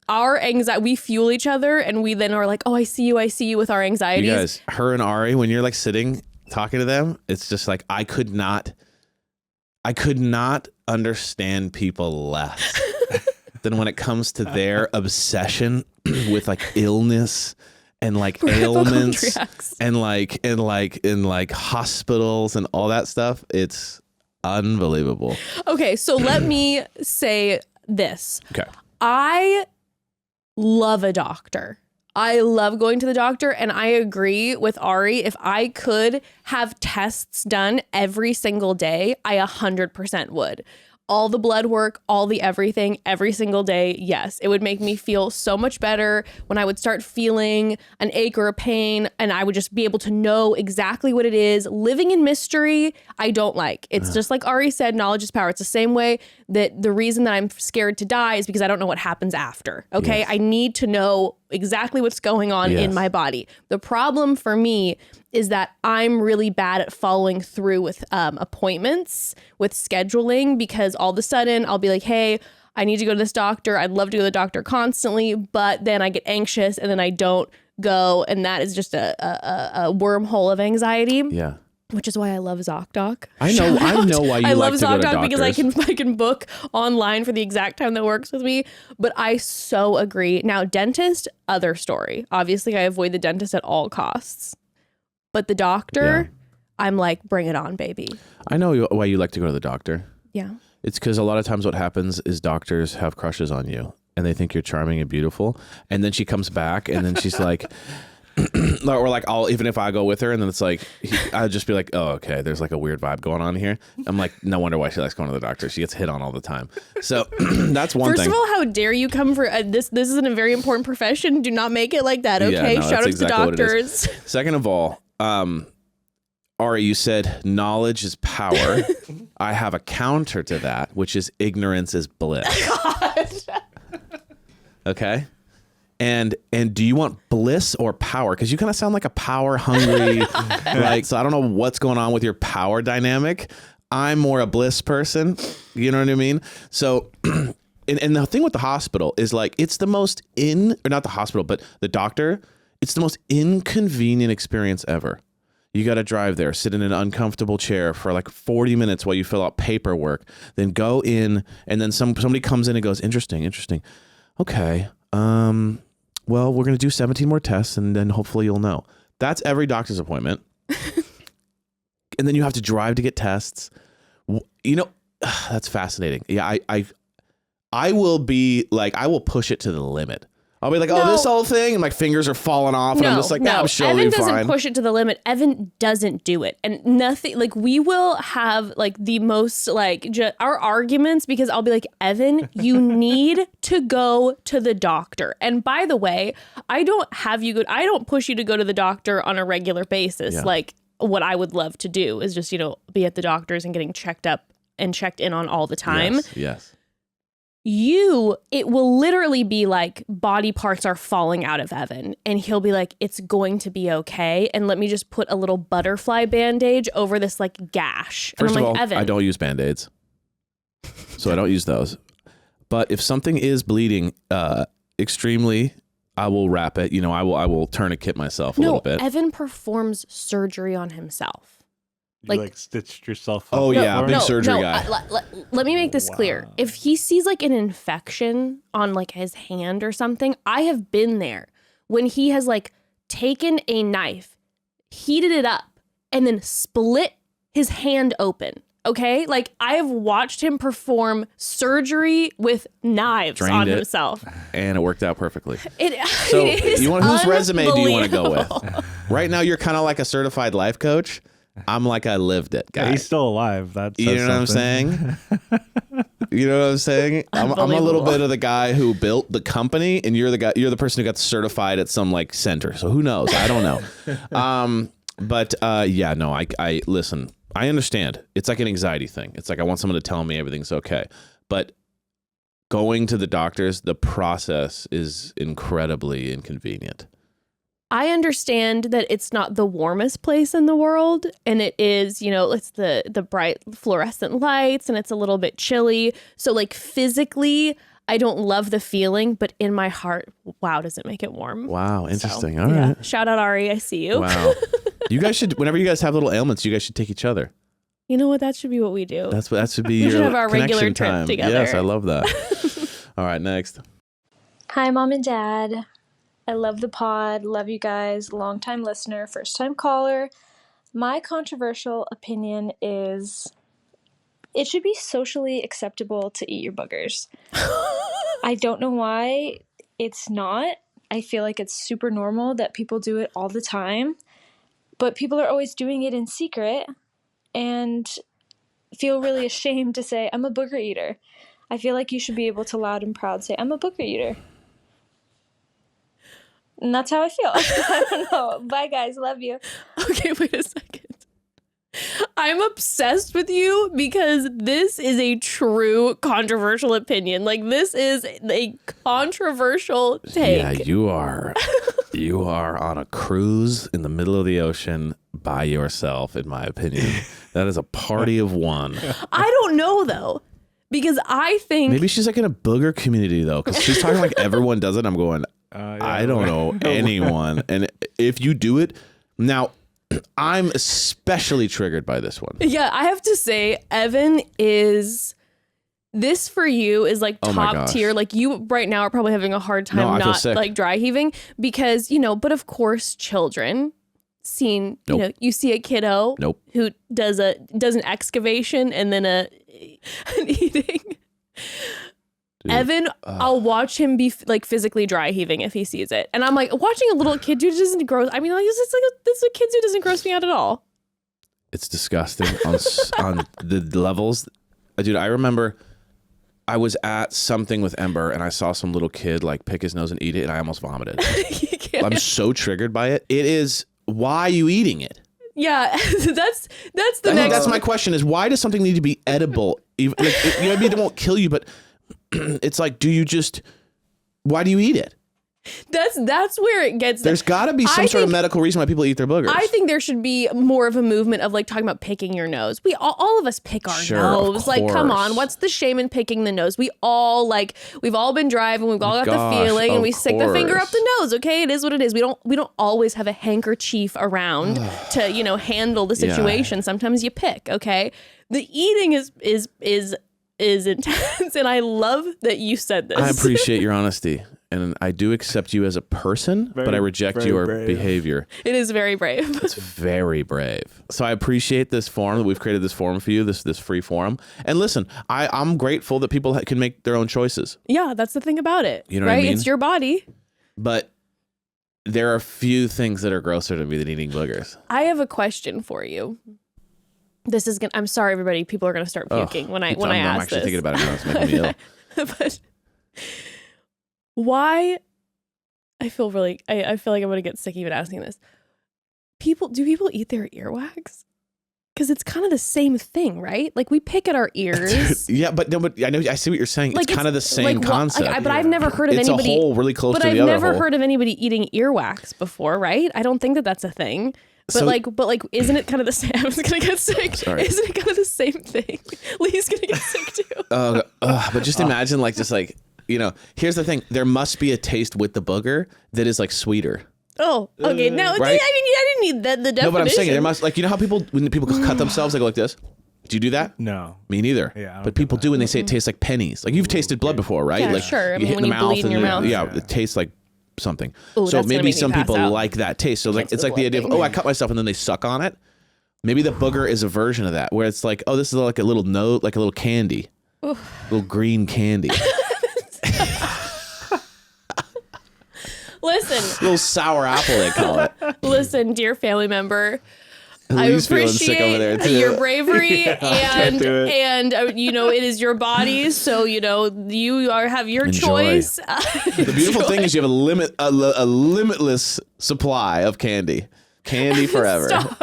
our anxiety, we fuel each other, and we then are like, oh, I see you with our anxieties. You guys, her and Ari, when you're like sitting talking to them, it's just like I could not understand people less than when it comes to their obsession with like illness and like ailments and like hospitals and all that stuff. It's unbelievable. Okay, so let me say this. Okay. I love a doctor. I love going to the doctor, and I agree with Ari. If I could have tests done every single day, I 100% would. All the blood work, all the everything, every single day, yes. It would make me feel so much better when I would start feeling an ache or a pain, and I would just be able to know exactly what it is. Living in mystery, I don't like. It's just like Ari said, knowledge is power. It's the same way that the reason that I'm scared to die is because I don't know what happens after, okay? Yes. I need to know exactly what's going on in my body. The problem for me is that I'm really bad at following through with appointments, with scheduling, because all of a sudden I'll be like, hey, I need to go to this doctor. I'd love to go to the doctor constantly, but then I get anxious and then I don't go. And that is just a wormhole of anxiety. Yeah. Which is why I love ZocDoc. I know why you I like love to go to ZocDoc because I doctors. can book online for the exact time that works with me. But I so agree. Now, dentist, other story. Obviously, I avoid the dentist at all costs. But the doctor, I'm like, bring it on, baby. I know why you like to go to the doctor. Yeah. It's because a lot of times what happens is doctors have crushes on you and they think you're charming and beautiful. And then she comes back and then she's like, or like even if I go with her and then it's like, I'll just be like, oh, okay, there's like a weird vibe going on here. I'm like, no wonder why she likes going to the doctor. She gets hit on all the time. So that's one thing. First of all, how dare you come for this? This is a very important profession. Do not make it like that, okay? Yeah, no, Shout out that's to exactly what it doctors. is. Second of all, Ari, you said knowledge is power. I have a counter to that, which is ignorance is bliss. Okay? And do you want bliss or power? Because you kind of sound like a power hungry, like, so I don't know what's going on with your power dynamic. I'm more a bliss person. You know what I mean? So, and the thing with the hospital is like, it's the most or not the hospital, but the doctor, it's the most inconvenient experience ever. You got to drive there, sit in an uncomfortable chair for like 40 minutes while you fill out paperwork, then go in, and then somebody comes in and goes, interesting. Okay. Well, we're going to do 17 more tests and then hopefully you'll know. That's every doctor's appointment. And then you have to drive to get tests. You know, that's fascinating. Yeah, I will be like, I will push it to the limit. I'll be like, oh, this whole thing, and my fingers are falling off, and I'm just like, nah, I'm sure Evan it'll be doesn't fine. push it to the limit. Evan doesn't do it, and nothing. Like, we will have like the most like our arguments because I'll be like, Evan, you need to go to the doctor. And by the way, I don't push you to go to the doctor on a regular basis. Yeah. Like, what I would love to do is just be at the doctor's and getting checked up and checked in on all the time. Yes. It will literally be like body parts are falling out of Evan and he'll be like, it's going to be okay. And let me just put a little butterfly bandage over this like gash. First and I'm of like, all, Evan. I don't use Band-Aids. So I don't use those. But if something is bleeding extremely, I will wrap it. I will tourniquet myself a little bit. Evan performs surgery on himself. You like stitched yourself up. Oh, yeah, before? big surgery guy. Let me make this clear. If he sees like an infection on like his hand or something, I have been there when he has like taken a knife, heated it up, and then split his hand open. Okay? Like, I have watched him perform surgery with knives on himself. And it worked out perfectly. It So is whose resume do you want to go with? unbelievable. Right now, you're kind of like a certified life coach. I'm like I lived it, guy. Yeah, he's still alive. That's you know what I'm saying? You know what I'm saying? I'm a little bit of the guy who built the company, and you're the person who got certified at some like center. So who knows? I don't know. Yeah, no, I listen. I understand. It's like an anxiety thing. It's like I want someone to tell me everything's okay. But going to the doctors, the process is incredibly inconvenient. I understand that it's not the warmest place in the world, and it is, it's the bright fluorescent lights, and it's a little bit chilly. So like physically, I don't love the feeling, but in my heart, wow, does it make it warm? Wow, interesting. So, All right. Shout out Ari, I see you. Wow. You guys should, whenever you guys have little ailments, you guys should take each other. You know what? That should be what we do. That should be We your should have our connection regular trip time. together. Yes, I love that. All right, next. Hi, Mom and Dad. I love the pod. Love you guys. Long-time listener, first-time caller. My controversial opinion is it should be socially acceptable to eat your boogers. I don't know why it's not. I feel like it's super normal that people do it all the time. But people are always doing it in secret and feel really ashamed to say, I'm a booger eater. I feel like you should be able to loud and proud say, I'm a booger eater. And that's how I feel. I don't know. Bye, guys. Love you. Okay, wait a second. I'm obsessed with you because this is a true controversial opinion. Like, this is a controversial take. Yeah, you are. You are on a cruise in the middle of the ocean by yourself, in my opinion. That is a party of one. I don't know, though, because I think... Maybe she's like in a booger community, though, because she's talking like everyone does it. I'm going, I don't know anyone. And if you do it, now... I'm especially triggered by this one. Yeah, I have to say, Evan is... This for you is like top tier. Like you right now are probably having a hard time not like dry heaving because, but of course children you see a kiddo who does an excavation and then an eating. Dude, Evan, I'll watch him be like physically dry heaving if he sees it. And I'm like, watching a little kid do it doesn't gross. I mean, like, this is a kid who doesn't gross me out at all. It's disgusting on the levels. Dude, I remember I was at something with Ember and I saw some little kid like pick his nose and eat it and I almost vomited. I'm so triggered by it. It is, why are you eating it? Yeah, that's the next. That's my question is, why does something need to be edible? Even, like, maybe it won't kill you, but it's like, why do you eat it? That's where it gets. There's got to be some sort of medical reason why people eat their boogers. I think there should be more of a movement of like talking about picking your nose. We all of us pick our nose. Like, come on, what's the shame in picking the nose? We've all been driving. We've all got the feeling, and we stick the finger up the nose. Okay, it is what it is. We don't always have a handkerchief around to handle the situation. Yeah. Sometimes you pick. Okay, the eating is intense, and I love that you said this. I appreciate your honesty. And I do accept you as a person, but I reject your behavior. It is very brave. It's very brave. So I appreciate this forum, that we've created this forum for you, this free forum. And listen, I'm grateful that people can make their own choices. Yeah, that's the thing about it. You know what I mean? It's your body. But there are few things that are grosser to me than eating boogers. I have a question for you. This is I'm sorry, everybody. People are gonna start puking when I ask this. I'm actually thinking about it now. It's making me ill. But why? I feel like I'm gonna get sick even asking this. Do people eat their earwax? Because it's kind of the same thing, right? Like we pick at our ears. Yeah, but I know I see what you're saying. Like, it's kind of the same concept. But I've never heard of anybody. It's a hole really close to the other hole. But I've I've never heard of anybody eating earwax before, right? I don't think that that's a thing. But isn't it kind of the same? I was gonna get sick. Sorry. Isn't it kind of the same thing? Lee's gonna get sick too. But just imagine, here's the thing: there must be a taste with the booger that is like sweeter. Oh, okay. No, right? I mean, I didn't need the definition. No, but I'm saying there must, how when people cut themselves, they go like this. Do you do that? No. Me neither. Yeah, but people do, and they say it tastes like pennies. Like you've tasted blood before, right? Yeah, like sure. You hit in the mouth, bleed in your mouth. Yeah, it tastes like something. Ooh, so maybe some people out. like that taste. So like it's like the idea of, I cut myself and then they suck on it. Maybe the booger is a version of that where it's like, this is like a little note, like a little candy. Little green candy. Listen, little sour apple, they call it. listen, dear family member. I Lee's feeling sick over there, appreciate too. your bravery can't do it. and you know, it is your body, so you know you have your Enjoy. choice. The beautiful thing is you have a limitless supply of candy. Candy forever. Stop.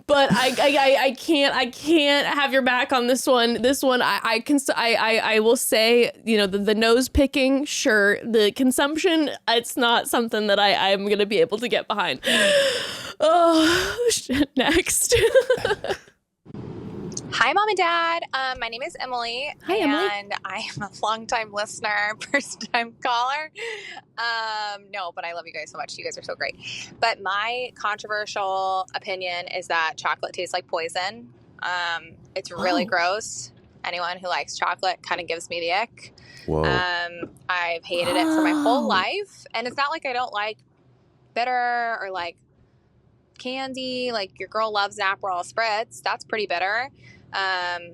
But I can't have your back on this one. This one I will say, you know, the nose picking, sure. The consumption, it's not something that I'm gonna be able to get behind. Oh shit, next. Hi, Mom and Dad. My name is Emily. Hi, Emily. And I am a longtime listener, first-time caller. No, but I love you guys so much. You guys are so great. But my controversial opinion is that chocolate tastes like poison. It's really gross. Anyone who likes chocolate kind of gives me the ick. Whoa. I've hated it for my whole life. And it's not like I don't like bitter or like candy. Like your girl loves Aperol Spritz. That's pretty bitter.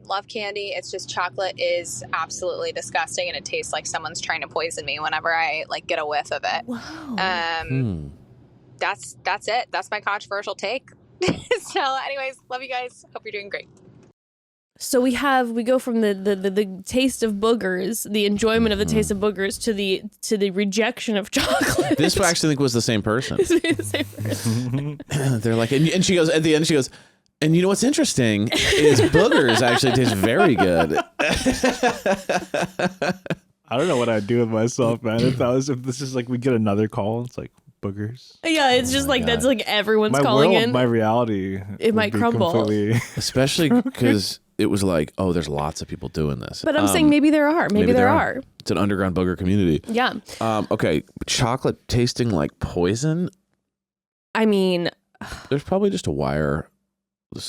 Love candy. It's just chocolate is absolutely disgusting, and it tastes like someone's trying to poison me whenever I like get a whiff of it. Wow. That's it. That's my controversial take. So anyways, love you guys. Hope you're doing great. So we go from the taste of boogers, the enjoyment of the taste of boogers, to the rejection of chocolate. This I actually think was the same person. The same person. They're like, and she goes, at the end, she goes, and you know what's interesting is boogers actually taste very good. I don't know what I'd do with myself, man. If this is like we get another call, it's like boogers. Yeah, it's just like God. that's like everyone's My calling world, in. my reality, It might would be crumble. completely- Especially because it was like, oh, there's lots of people doing this. But I'm saying maybe there are. Maybe there are. It's an underground booger community. Yeah. Okay, chocolate tasting like poison. I mean, There's probably just a wire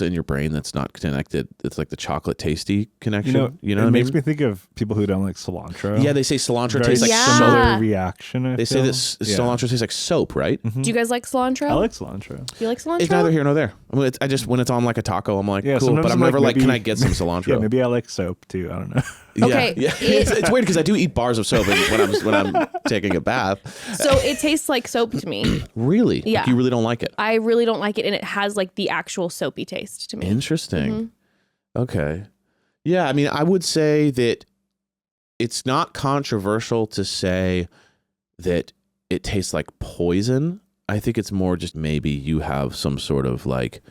in your brain that's not connected. It's like the chocolate tasty connection. You know it what I mean? makes me think of people who don't like cilantro. Yeah, they say cilantro Very tastes like Yeah. similar soap. reaction. They say this cilantro tastes like soap, right? do you guys like cilantro? I like cilantro. Do you like cilantro? It's neither here nor there. I mean, I just when it's on like a taco, I'm like, Yeah, cool. sometimes But I'm I'm like, never like, maybe- can I get some cilantro? Yeah, maybe I like soap too. I don't know. Okay, Yeah. It's weird because I do eat bars of soap when I'm taking a bath. So it tastes like soap to me. Really? Yeah. Like, you really don't like it? I really don't like it, and it has like the actual soapy taste to me. Interesting. Okay. Yeah, I mean, I would say that it's not controversial to say that it tastes like poison. I think it's more just maybe you have some sort of like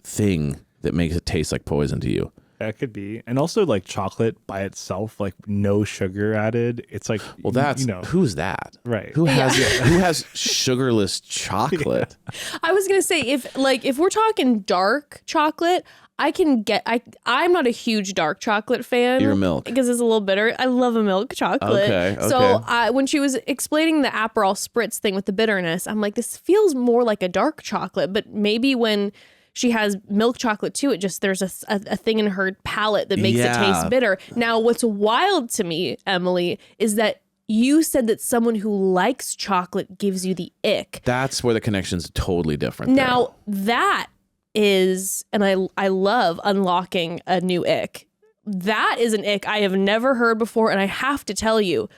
thing that makes it taste like poison to you. That could be. And also like chocolate by itself, like no sugar added. It's like, Well, that's you know, who's that? right. Who has sugarless chocolate? I was gonna say if we're talking dark chocolate, I can get. I'm not a huge dark chocolate fan. You're milk. Because it's a little bitter. I love a milk chocolate. Okay, So when she was explaining the Aperol Spritz thing with the bitterness, I'm like, this feels more like a dark chocolate. But maybe when she has milk chocolate too, it just there's a thing in her palate that makes it taste bitter. Now, what's wild to me, Emily, is that you said that someone who likes chocolate gives you the ick. That's where the connection's totally different. Now that is, and I love unlocking a new ick. That is an ick I have never heard before, and I have to tell you,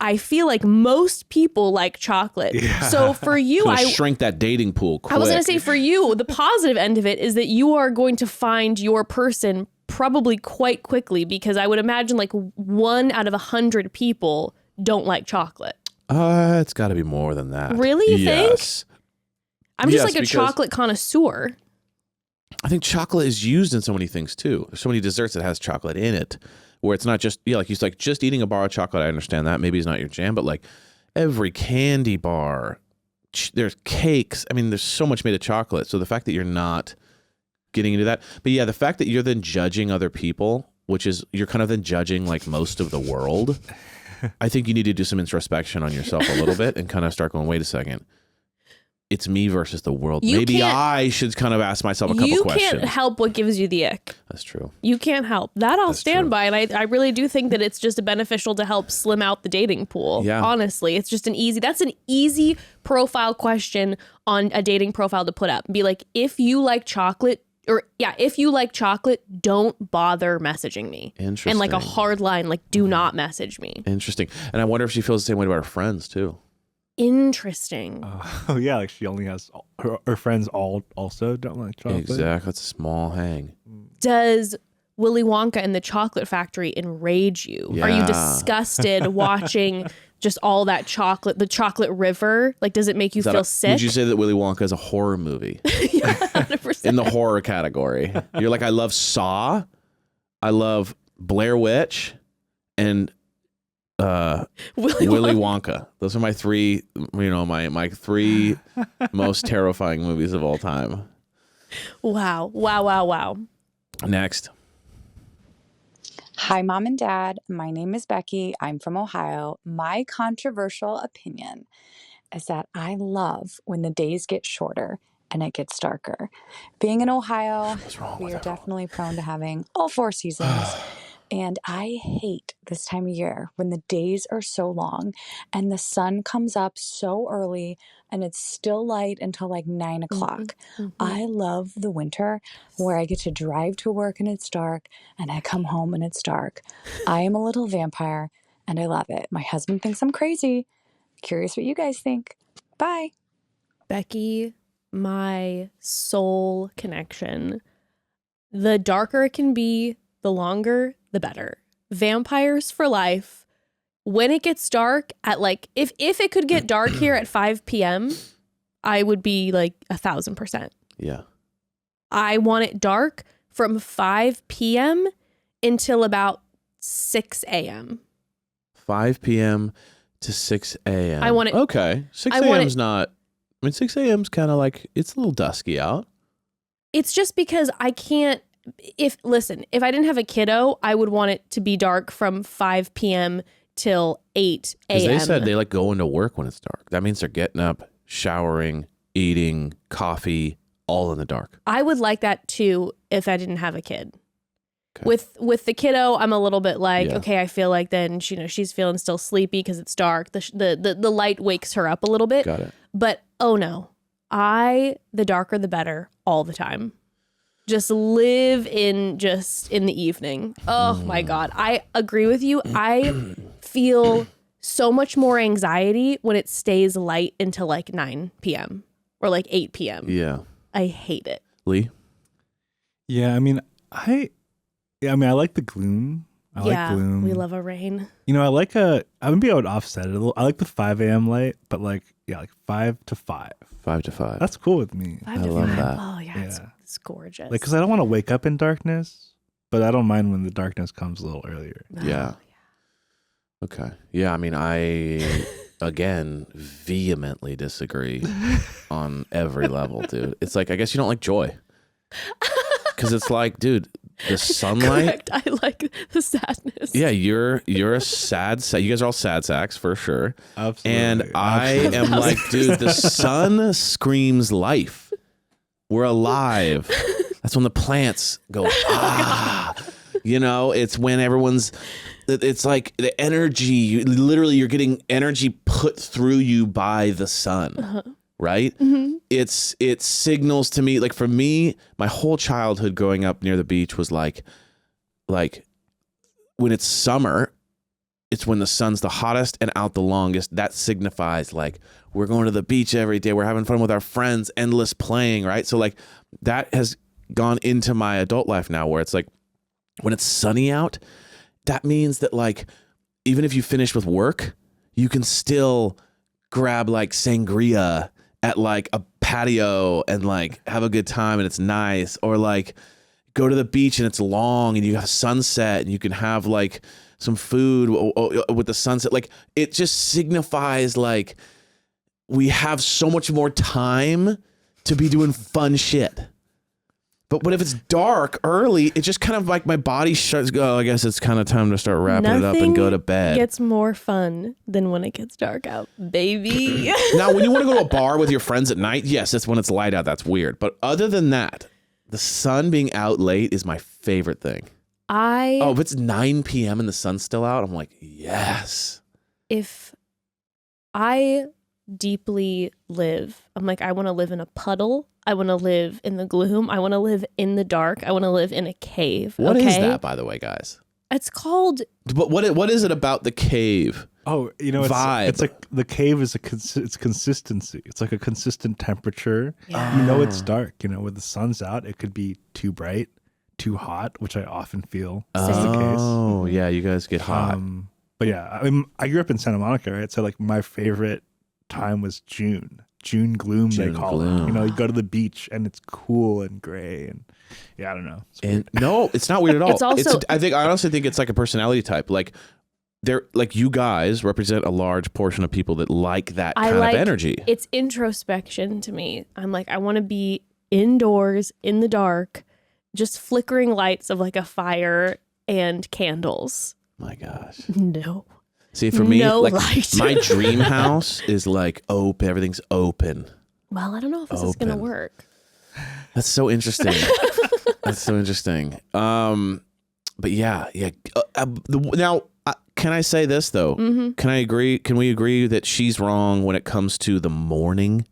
I feel like most people like chocolate. Yeah. So for you, I shrink that dating pool quick. I was going to say for you, the positive end of it is that you are going to find your person probably quite quickly, because I would imagine like 1 out of 100 people don't like chocolate. It's got to be more than that. Really, you think? Yes. I'm just Yes, like a because chocolate connoisseur. I think chocolate is used in so many things too. There's so many desserts that has chocolate in it, where it's not just like you like just eating a bar of chocolate. I understand that maybe it's not your jam, but like every candy bar, there's cakes. I mean, there's so much made of chocolate. So the fact that you're not getting into that, but yeah, the fact that you're then judging other people, which is you're kind of then judging like most of the world. I think you need to do some introspection on yourself a little bit and kind of start going, wait a second. It's me versus the world. Maybe I should kind of ask myself a couple questions. You can't help what gives you the ick. That's true. You can't help. That I'll That's stand true. by. And I really do think that it's just beneficial to help slim out the dating pool. Yeah. Honestly, it's just that's an easy profile question on a dating profile to put up. Be like, if you like chocolate, if you like chocolate, don't bother messaging me. Interesting. And like a hard line, like do not message me. Interesting. And I wonder if she feels the same way about her friends too. Interesting. Oh yeah, like she only has her friends all also don't like chocolate. Exactly. That's a small hang. Does Willy Wonka and the Chocolate Factory enrage you? Are you Yeah. disgusted watching just all that chocolate, the chocolate river? Like, does it make you feel sick? Would you say that Willy Wonka is a horror movie? Yeah, 100%. In the horror category. You're like, I love Saw, I love Blair Witch, and Willy Wonka. Those are my three, my three most terrifying movies of all time. Wow. Next. Hi, Mom and Dad. My name is Becky. I'm from Ohio. My controversial opinion is that I love when the days get shorter and it gets darker. Being in Ohio, we are definitely prone to having all 4 seasons. And I hate this time of year when the days are so long and the sun comes up so early and it's still light until like 9 o'clock. I love the winter where I get to drive to work and it's dark and I come home and it's dark. I am a little vampire and I love it. My husband thinks I'm crazy. Curious what you guys think. Bye. Becky, my soul connection. The darker it can be, the longer, the better. Vampires for life. When it gets dark at like, if it could get dark here at 5 p.m., I would be like 1,000%. Yeah. I want it dark from 5 p.m. until about 6 a.m. 5 p.m. to 6 a.m. I want it. Okay. 6 I want a.m. is not, 6 a.m. is kind of like, it's a little dusky out. It's just because I can't. If I didn't have a kiddo, I would want it to be dark from 5 p.m. till 8 a.m. Because they said they like going to work when it's dark. That means they're getting up, showering, eating, coffee, all in the dark. I would like that too if I didn't have a kid. Okay. With the kiddo, I'm a little bit like, Yeah. okay, I feel like then she's feeling still sleepy because it's dark. The light wakes her up a little bit. Got it. But oh no, the darker the better all the time. Just live in the evening. Oh my God. I agree with you. I feel so much more anxiety when it stays light until like 9 p.m. or like 8 p.m. Yeah. I hate it. Lee? Yeah, I like the gloom. I like gloom. We love a rain. Maybe I would offset it a little. I like the 5 a.m. light, but like 5 to 5. 5 to 5. That's cool with me. 5 to love 5. that. Oh yeah, it's gorgeous. Like, because I don't want to wake up in darkness, but I don't mind when the darkness comes a little earlier. Yeah. Okay. Yeah, I again vehemently disagree on every level, dude. It's like, I guess you don't like joy. Because it's like, dude, the sunlight. Correct. I like the sadness. Yeah, you're a sad sack. You guys are all sad sacks for sure. Absolutely. And I am like, dude, the sun screams life. We're alive. That's when the plants go, ah. It's when it's like the energy, you're getting energy put through you by the sun. Right? Mm-hmm. It signals to me, like for me, my whole childhood growing up near the beach was like when it's summer, it's when the sun's the hottest and out the longest. That signifies like we're going to the beach every day. We're having fun with our friends, endless playing, right? So like that has gone into my adult life now where it's like when it's sunny out, that means that like even if you finish with work, you can still grab like sangria at like a patio and like have a good time and it's nice, or like go to the beach and it's long and you have sunset and you can have like some food with the sunset. Like it just signifies like we have so much more time to be doing fun shit. But if it's dark early, it just kind of like my body shuts. I guess it's kind of time to start wrapping it up and go to bed. It gets more fun than when it gets dark out, baby. Now, when you want to go to a bar with your friends at night, yes, that's when it's light out. That's weird. But other than that, the sun being out late is my favorite thing. If it's 9 p.m. and the sun's still out, I'm like, yes. If I deeply live. I'm like, I want to live in a puddle. I want to live in the gloom. I want to live in the dark. I want to live in a cave. What is okay? that, by the way, guys? It's called. But what is it about the cave? Oh, Vibe. It's like the cave is it's consistency. It's like a consistent temperature. Yeah. You know it's dark. When the sun's out, it could be too bright, too hot, which I often feel is the case. Oh, yeah, you guys get hot. But yeah, I grew up in Santa Monica, right? So like my favorite time was June gloom, they call it. You go to the beach and it's cool and gray and I don't know. No, it's not weird at all. It's also- I honestly think it's like a personality type. Like you guys represent a large portion of people that like that kind of energy. It's introspection to me. I'm like, I want to be indoors in the dark, just flickering lights of like a fire and candles. My gosh. No. See, for me, No like light. my dream house is like open. Everything's open. Well, I don't know if this is going to Open. work. That's so interesting. That's so interesting. But yeah. Now, can I say this though? Mm-hmm. Can we agree that she's wrong when it comes to the morning?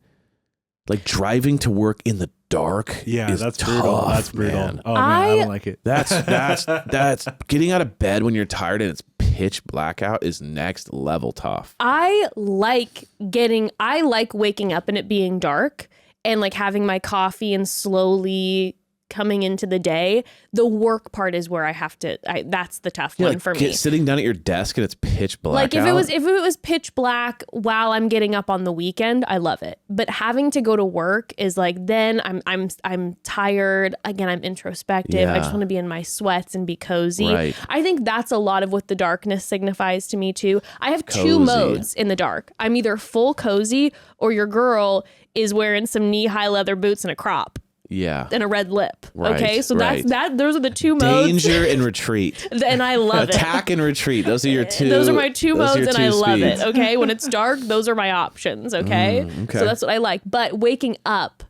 Like driving to work in the dark. Yeah, is that's tough, brutal. That's brutal. man. Oh man, I don't like it. That's getting out of bed when you're tired and it's pitch black out is next level tough. I like waking up and it being dark and like having my coffee and slowly coming into the day. The work part is where I have to, that's the tough one for me. Sitting down at your desk and it's pitch black Like if out. it was pitch black while I'm getting up on the weekend, I love it. But having to go to work is like, then I'm tired. Again, I'm introspective. I just want to be in my sweats and be cozy. Right. I think that's a lot of what the darkness signifies to me too. I have Cozy. two modes in the dark. I'm either full cozy or your girl is wearing some knee-high leather boots and a crop. Yeah. And a red lip. Right, Okay. So right. those are the two modes. Danger and retreat. And I love it. Attack and retreat. Those are your two. Those are my two those are modes your and two I love speeds. it. Okay. When it's dark, those are my options. Okay? Okay. So that's what I like. But waking up,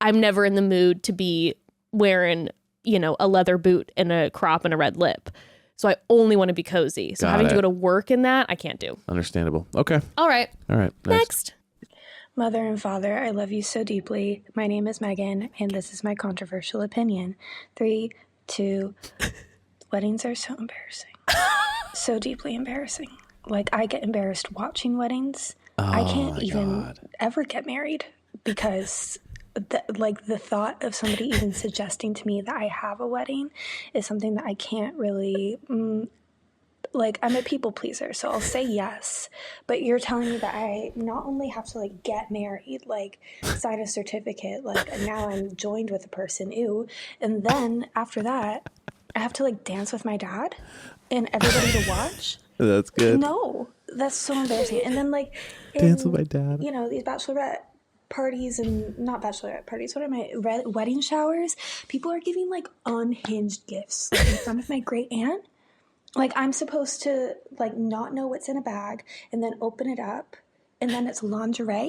I'm never in the mood to be wearing, a leather boot and a crop and a red lip. So I only want to be cozy. So Got having to it. go to work in that, I can't do. Understandable. Okay. All right. Next. Mother and father, I love you so deeply. My name is Megan, and this is my controversial opinion. 3, 2, weddings are so embarrassing. So deeply embarrassing. Like, I get embarrassed watching weddings. I can't even ever get married because the thought of somebody even suggesting to me that I have a wedding is something that I can't really... I'm a people pleaser, so I'll say yes. But you're telling me that I not only have to get married, sign a certificate, now I'm joined with a person, ew. And then after that, I have to dance with my dad and everybody to watch. That's good. No, that's so embarrassing. And then Dance with my dad. These bachelorette parties and not bachelorette parties. What are my wedding showers? People are giving unhinged gifts in front of my great aunt. I'm supposed to, not know what's in a bag and then open it up and then it's lingerie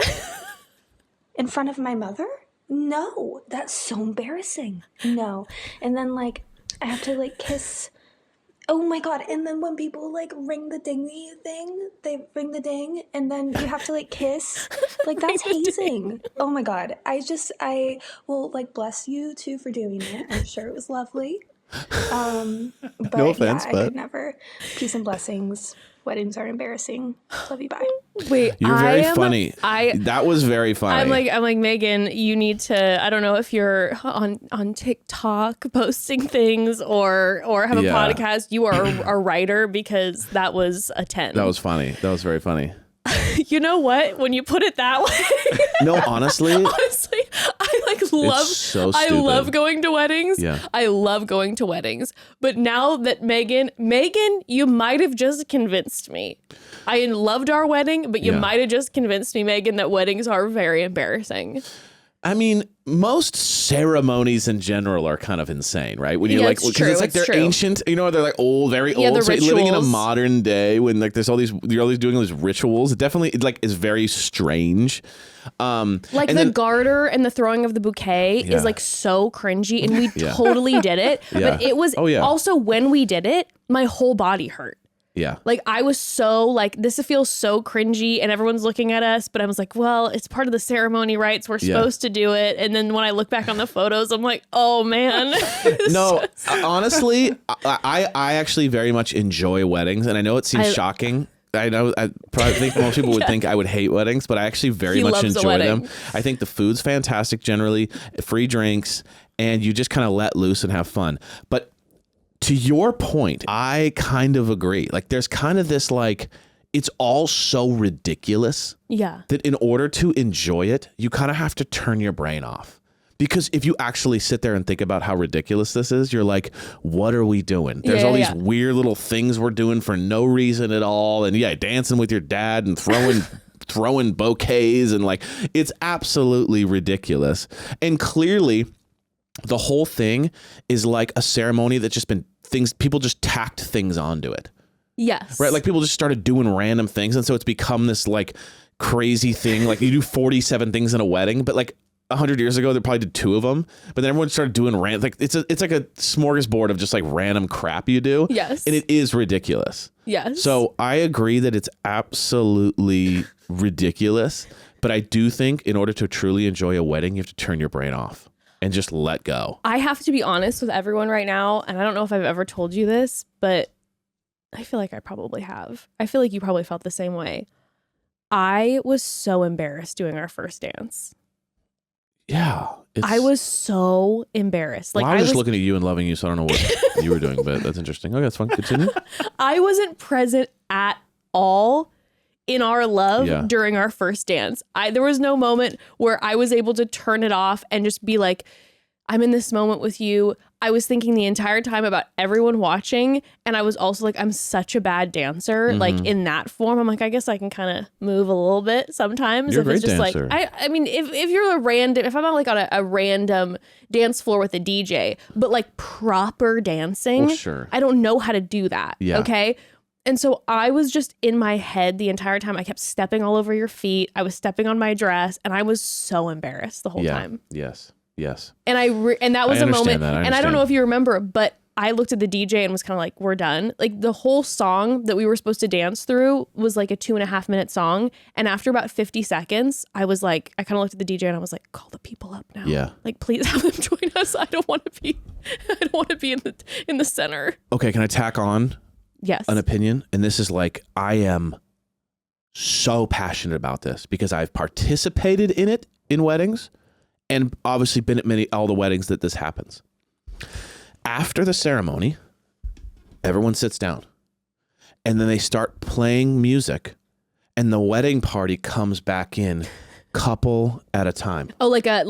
in front of my mother? No, that's so embarrassing. No. And then, I have to, kiss. Oh, my God. And then when people, ring the dingy thing, they ring the ding and then you have to, kiss. That's hazing. Oh, my God. I will, bless you, too, for doing it. I'm sure it was lovely. But No offense, I but could never. Peace and blessings. Weddings are embarrassing. Love you. Bye. Wait, You're very funny. That was very funny. I'm like, Megan, you need to, I don't know if you're on TikTok posting things or have a podcast. You are a writer because that was a 10. That was funny. That was very funny. You know what? When you put it that way. No, honestly, I love it's so I stupid. love going to weddings. Yeah. I love going to weddings. But now that Megan, you might have just convinced me. I loved our wedding, but you might have just convinced me, Megan, that weddings are very embarrassing. I mean, most ceremonies in general are kind of insane, right? When you're it's true, it's they're true. ancient, they're old, very old. the So living in a rituals. modern day when there's all these, you're always doing all these rituals. It definitely is very strange. Garter and the throwing of the bouquet is so cringy, and we totally did it. Yeah. But it was also when we did it, my whole body hurt. Yeah. Like I was so like, this feels so cringy and everyone's looking at us, but I was like, well, it's part of the ceremony rites. We're supposed to do it. And then when I look back on the photos, I'm like, oh man. No, honestly, I actually very much enjoy weddings, and I know it seems shocking. I know I probably think most people would think I would hate weddings, but I actually very much enjoy them. I think the food's fantastic generally, free drinks, and you just kind of let loose and have fun. But to your point, I kind of agree. Like there's kind of this like, it's all so ridiculous that in order to enjoy it, you kind of have to turn your brain off. Because if you actually sit there and think about how ridiculous this is, you're like, what are we doing? There's all these weird little things we're doing for no reason at all. And dancing with your dad and throwing bouquets and like, it's absolutely ridiculous. And clearly the whole thing is like a ceremony that's just been people just tacked things onto it. Yes. Right? Like people just started doing random things. And so it's become this like crazy thing. Like you do 47 things in a wedding, but like 100 years ago, they probably did 2 of them, but then everyone started doing like it's like a smorgasbord of just like random crap you do. Yes. And it is ridiculous. Yes. So I agree that it's absolutely ridiculous, but I do think in order to truly enjoy a wedding, you have to turn your brain off and just let go. I have to be honest with everyone right now, and I don't know if I've ever told you this, but I feel like I probably have. I feel like you probably felt the same way. I was so embarrassed doing our first dance. Yeah. I was so embarrassed. Like I was just looking at you and loving you, so I don't know what you were doing, but that's interesting. Okay, that's fine. Continue. I wasn't present at all in our love during our first dance. There was no moment where I was able to turn it off and just be like, I'm in this moment with you. I was thinking the entire time about everyone watching. And I was also like, I'm such a bad dancer. Like in that form, I'm like, I guess I can kind of move a little bit sometimes. You're if a it's great just dancer. like, I mean, if you're if I'm like on a random dance floor with a DJ, but like proper dancing, Well, sure. I don't know how to do that. Yeah. Okay. And so I was just in my head the entire time. I kept stepping all over your feet. I was stepping on my dress and I was so embarrassed the whole time. Yes. And and that was a moment. And I don't know if you remember, but I looked at the DJ and was kind of like, we're done. Like the whole song that we were supposed to dance through was like a 2.5 minute song. And after about 50 seconds, I was like, I kind of looked at the DJ and I was like, call the people up now. Yeah. Like, please have them join us. I don't want to be in the center. Okay. Can I tack on an opinion? And this is like, I am so passionate about this because I've participated in it in weddings. And obviously been at all the weddings that this happens. After the ceremony, everyone sits down and then they start playing music and the wedding party comes back in couple at a time. Oh, like a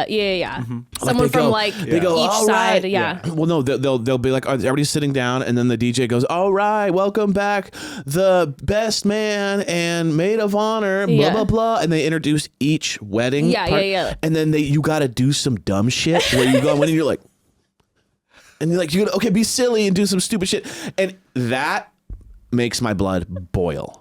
yeah. Mm-hmm. Someone from they go, each side. Yeah. Well, no, they'll be like, everybody's sitting down, and then the DJ goes, all right, welcome back, the best man and maid of honor, blah blah blah, and they introduce each wedding. part, and then you got to do some dumb shit where you go in and you're like, you're gonna be silly and do some stupid shit, and that makes my blood boil.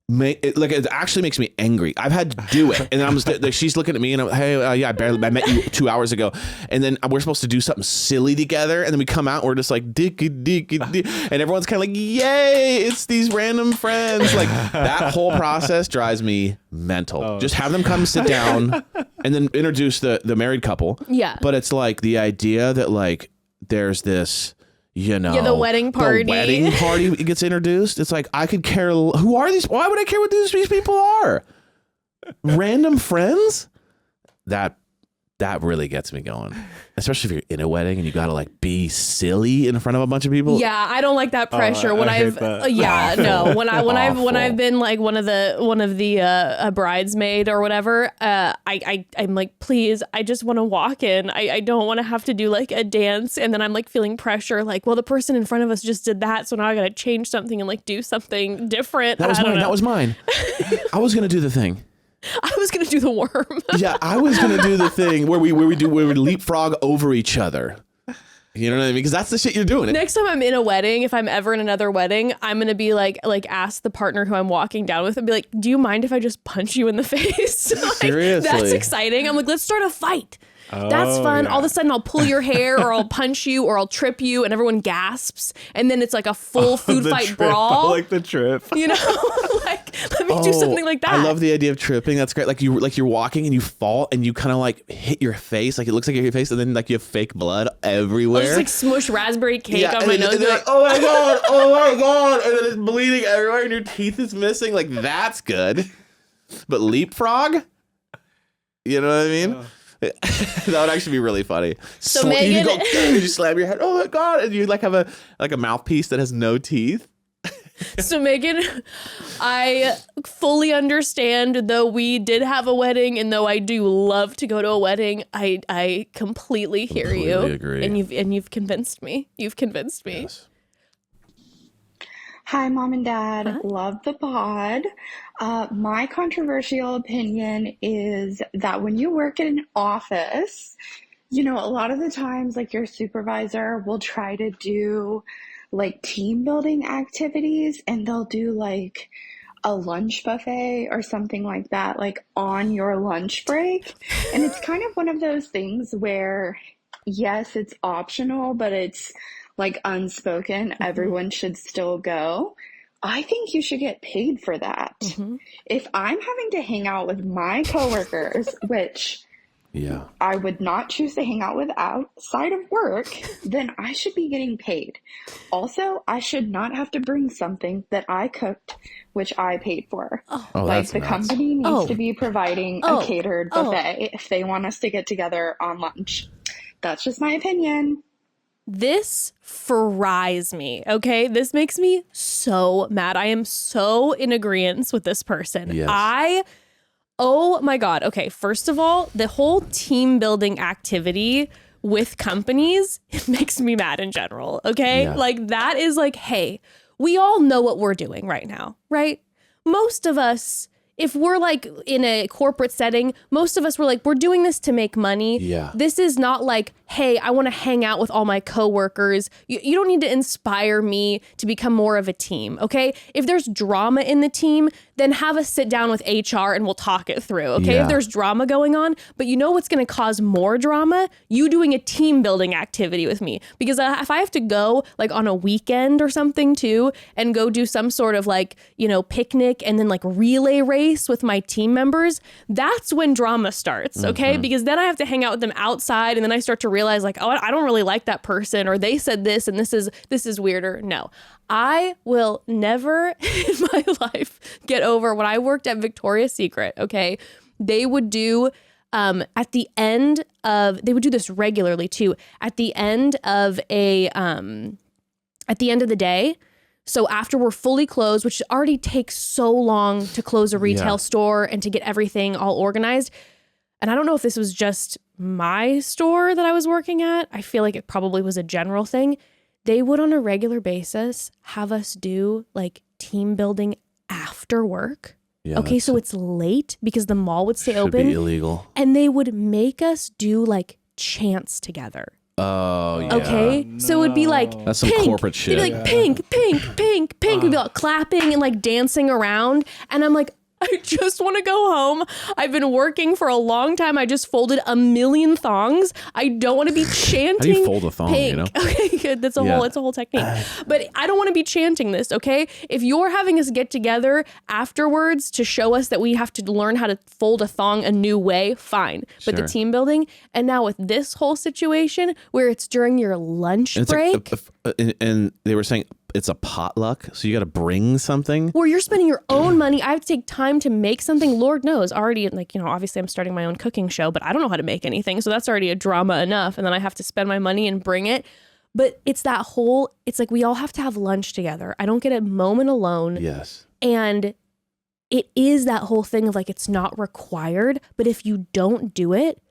It actually makes me angry. I've had to do it, and I'm just, she's looking at me, and I'm, hey, I met you 2 hours ago, and then we're supposed to do something silly together, and then we come out, and we're just like dicky, and everyone's kind of like, yay, it's these random friends. Like that whole process drives me mental. Just have them come sit down, and then introduce the married couple. Yeah, but it's like the idea that like there's this. The wedding party. The wedding party gets introduced. It's like, I could care. Who are these? Why would I care what these people are? Random friends? That really gets me going. Especially if you're in a wedding and you got to like be silly in front of a bunch of people. Yeah, I don't like that pressure. When I've been like one of the bridesmaid or whatever, I'm like, please, I just want to walk in. I don't want to have to do like a dance, and then I'm like feeling pressure. Like, well, the person in front of us just did that, so now I got to change something and like do something different. That was mine. I was gonna do the thing. I was gonna do the worm. Yeah, I was gonna do the thing where we leapfrog over each other. You know what I mean? Because that's the shit you're doing. Next time I'm in a wedding, if I'm ever in another wedding, I'm gonna be like ask the partner who I'm walking down with and be like, do you mind if I just punch you in the face? Like, seriously, that's exciting. I'm like, let's start a fight. That's fun. yeah. All of a sudden I'll pull your hair or I'll punch you or I'll trip you and everyone gasps. And then it's like a full food The fight trip. brawl. I like the trip. You know, like let me do something like that. I love the idea of tripping. That's great. Like you're walking and you fall and you kind of like hit your face. Like it looks like your face, and then like you have fake blood everywhere. I'll just like smush raspberry cake on and my then- nose. and then like, oh my god, oh my god, and then it's bleeding everywhere, and your teeth is missing. Like that's good. But leapfrog, you know what I mean? That would actually be really funny. So you Megan- go, you slam your head. Oh my god! And you like have a mouthpiece that has no teeth. So Megan, I fully understand, though we did have a wedding and though I do love to go to a wedding, I completely hear you. Completely agree. And you've convinced me. You've convinced me. Yes. Hi, Mom and Dad. Hi. Love the pod. My controversial opinion is that when you work in an office, a lot of the times, like your supervisor will try to do like team building activities, and they'll do like a lunch buffet or something like that, like on your lunch break. And it's kind of one of those things where, yes, it's optional, but it's like unspoken. Everyone should still go. I think you should get paid for that. If I'm having to hang out with my coworkers, which I would not choose to hang out with outside of work, then I should be getting paid. Also, I should not have to bring something that I cooked, which I paid for. Like the company needs to be providing a catered buffet if they want us to get together on lunch. That's just my opinion. This fries me, okay? This makes me so mad. I am so in agreement with this person. Yes. Oh my God. Okay, first of all, the whole team building activity with companies, it makes me mad in general, okay? Yeah. Like that is like, hey, we all know what we're doing right now, right? Most of us, if we're like in a corporate setting, most of us were like, we're doing this to make money. Yeah. This is not like, hey, I want to hang out with all my coworkers. You don't need to inspire me to become more of a team, okay? If there's drama in the team, then have us sit down with HR and we'll talk it through, okay? Yeah. If there's drama going on, but you know what's going to cause more drama? You doing a team building activity with me. Because if I have to go like on a weekend or something too, and go do some sort of like, picnic and then like relay race with my team members, that's when drama starts, okay? Because then I have to hang out with them outside and then I start to realize like, oh, I don't really like that person, or they said this and this is weirder. No, I will never in my life get over when I worked at Victoria's Secret, okay? They would do at the end of, they would do this regularly too, at the end of the day. So after we're fully closed, which already takes so long to close a retail store and to get everything all organized. And I don't know if this was just my store that I was working at. I feel like it probably was a general thing. They would on a regular basis have us do like team building after work. Yeah, okay, so it's late because the mall would stay open. Should be illegal. And they would make us do like chants together. Oh, yeah. Okay, so it would be like That's some pink. corporate shit. They'd be like pink, pink, pink, pink. We'd be like clapping and like dancing around. And I'm like, I just want to go home. I've been working for a long time. I just folded a million thongs. I don't want to be chanting. How do you fold a thong, pink. you know? Okay, good. It's a whole technique. But I don't want to be chanting this, okay? If you're having us get together afterwards to show us that we have to learn how to fold a thong a new way, fine. But the Sure. team building, and now with this whole situation where it's during your lunch And it's break. and they were saying it's a potluck, so you got to bring something. Where you're spending your own money. I have to take time to make something. Lord knows, already, like, obviously I'm starting my own cooking show, but I don't know how to make anything. So that's already a drama enough. And then I have to spend my money and bring it. But it's like we all have to have lunch together. I don't get a moment alone. Yes. And it is that whole thing of like, it's not required. But if you don't do it,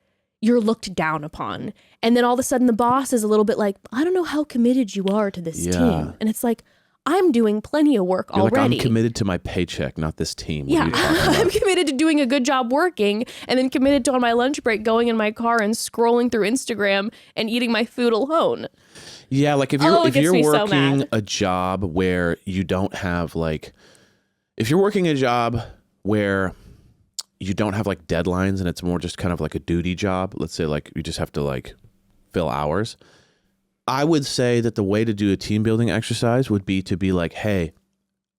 you're looked down upon. And then all of a sudden the boss is a little bit like, I don't know how committed you are to this team. And it's like, I'm doing plenty of work You're already. like, I'm committed to my paycheck, not this team. What Yeah, are you talking about? I'm committed to doing a good job working, and then committed to on my lunch break going in my car and scrolling through Instagram and eating my food alone. Yeah, like if Oh, it you're gets me so working mad. a job where you don't have like, if you're working a job where you don't have like deadlines and it's more just kind of like a duty job. Let's say like you just have to like fill hours. I would say that the way to do a team building exercise would be to be like, hey,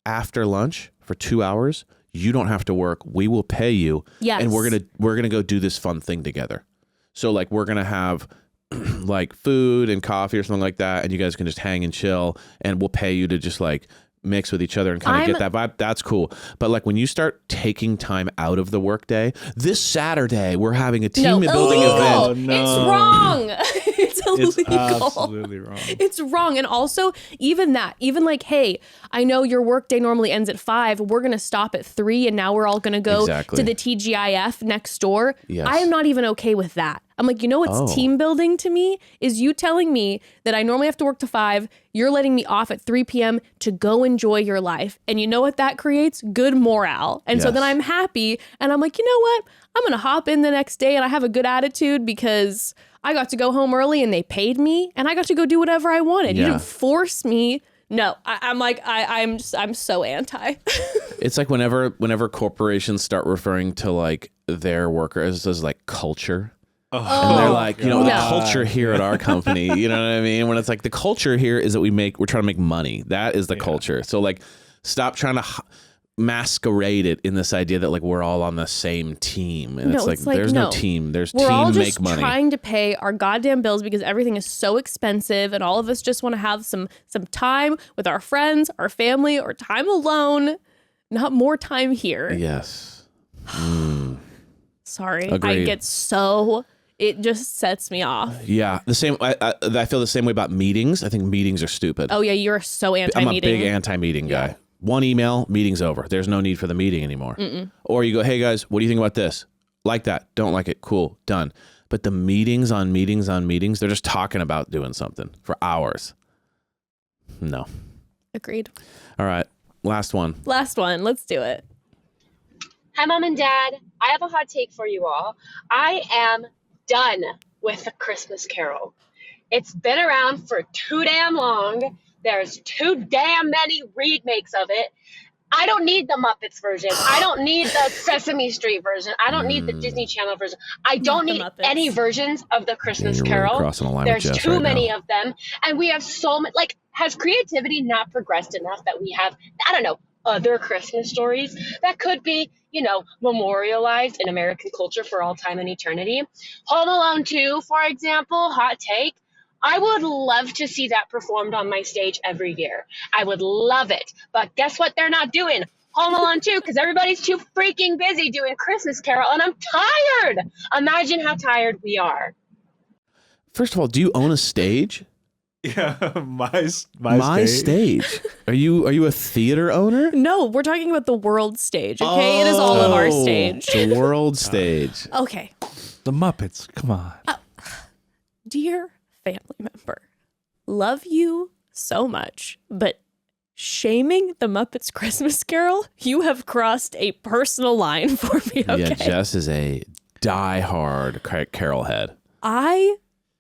after lunch for 2 hours, you don't have to work. We will pay you. Yes. And we're gonna go do this fun thing together. So like we're gonna have like food and coffee or something like that, and you guys can just hang and chill, and we'll pay you to just like mix with each other and kind of get that vibe. That's cool. But like when you start taking time out of the workday, this Saturday we're having a team building event. Oh, no. It's wrong. It's illegal. It's absolutely wrong. It's wrong. And also, even like, hey, I know your workday normally ends at 5. We're going to stop at 3, and now we're all going to go to the TGIF next door. Yes. I am not even okay with that. I'm like, you know what's team building to me is you telling me that I normally have to work to 5. You're letting me off at 3 p.m. to go enjoy your life. And you know what that creates? Good morale. And so then I'm happy. And I'm like, you know what? I'm going to hop in the next day and I have a good attitude because I got to go home early and they paid me and I got to go do whatever I wanted. You didn't force me. No, I'm so anti. It's like whenever corporations start referring to like their workers as like culture. And they're like, you know, the culture here at our company, you know what I mean? When it's like the culture here is that we're trying to make money. That is the culture. So like, stop trying to masquerade it in this idea that like we're all on the same team. And it's like there's no team. There's we're team all make just money. trying to pay our goddamn bills because everything is so expensive, and all of us just want to have some time with our friends, our family, or time alone. Not more time here. Yes. Sorry, Agreed. I get so. It just sets me off. Yeah, the same. I feel the same way about meetings. I think meetings are stupid. Oh yeah, you're so anti-meeting. I'm a big anti-meeting guy. One email, meeting's over. There's no need for the meeting anymore. Or you go, hey guys, what do you think about this? Like that? Don't like it? Cool, done. But the meetings on meetings on meetings, they're just talking about doing something for hours. No. Agreed. All right, last one. Last one. Let's do it. Hi, Mom and Dad. I have a hot take for you all. I am done with the Christmas Carol. It's been around for too damn long. There's too damn many remakes of it. I don't need the Muppets version. I don't need the Sesame Street version. I don't need the Disney Channel version. I don't need any versions of the Christmas Carol. Really crossing a line There's with Jess too right many now. of them. And we have so much, like, has creativity not progressed enough that we have, I don't know, other Christmas stories that could be, you know, memorialized in American culture for all time and eternity? Home Alone 2, for example, hot take. I would love to see that performed on my stage every year. I would love it. But guess what they're not doing? Home Alone 2, because everybody's too freaking busy doing Christmas Carol, and I'm tired. Imagine how tired we are. First of all, do you own a stage? Yeah, my stage. Are you a theater owner? No, we're talking about the world stage. Okay, it is all of our stage. The world stage. Okay, The Muppets. Come on. dear family member, love you so much, but shaming the Muppets Christmas Carol, you have crossed a personal line for me. Okay, Yeah, Jess is a diehard Carol head.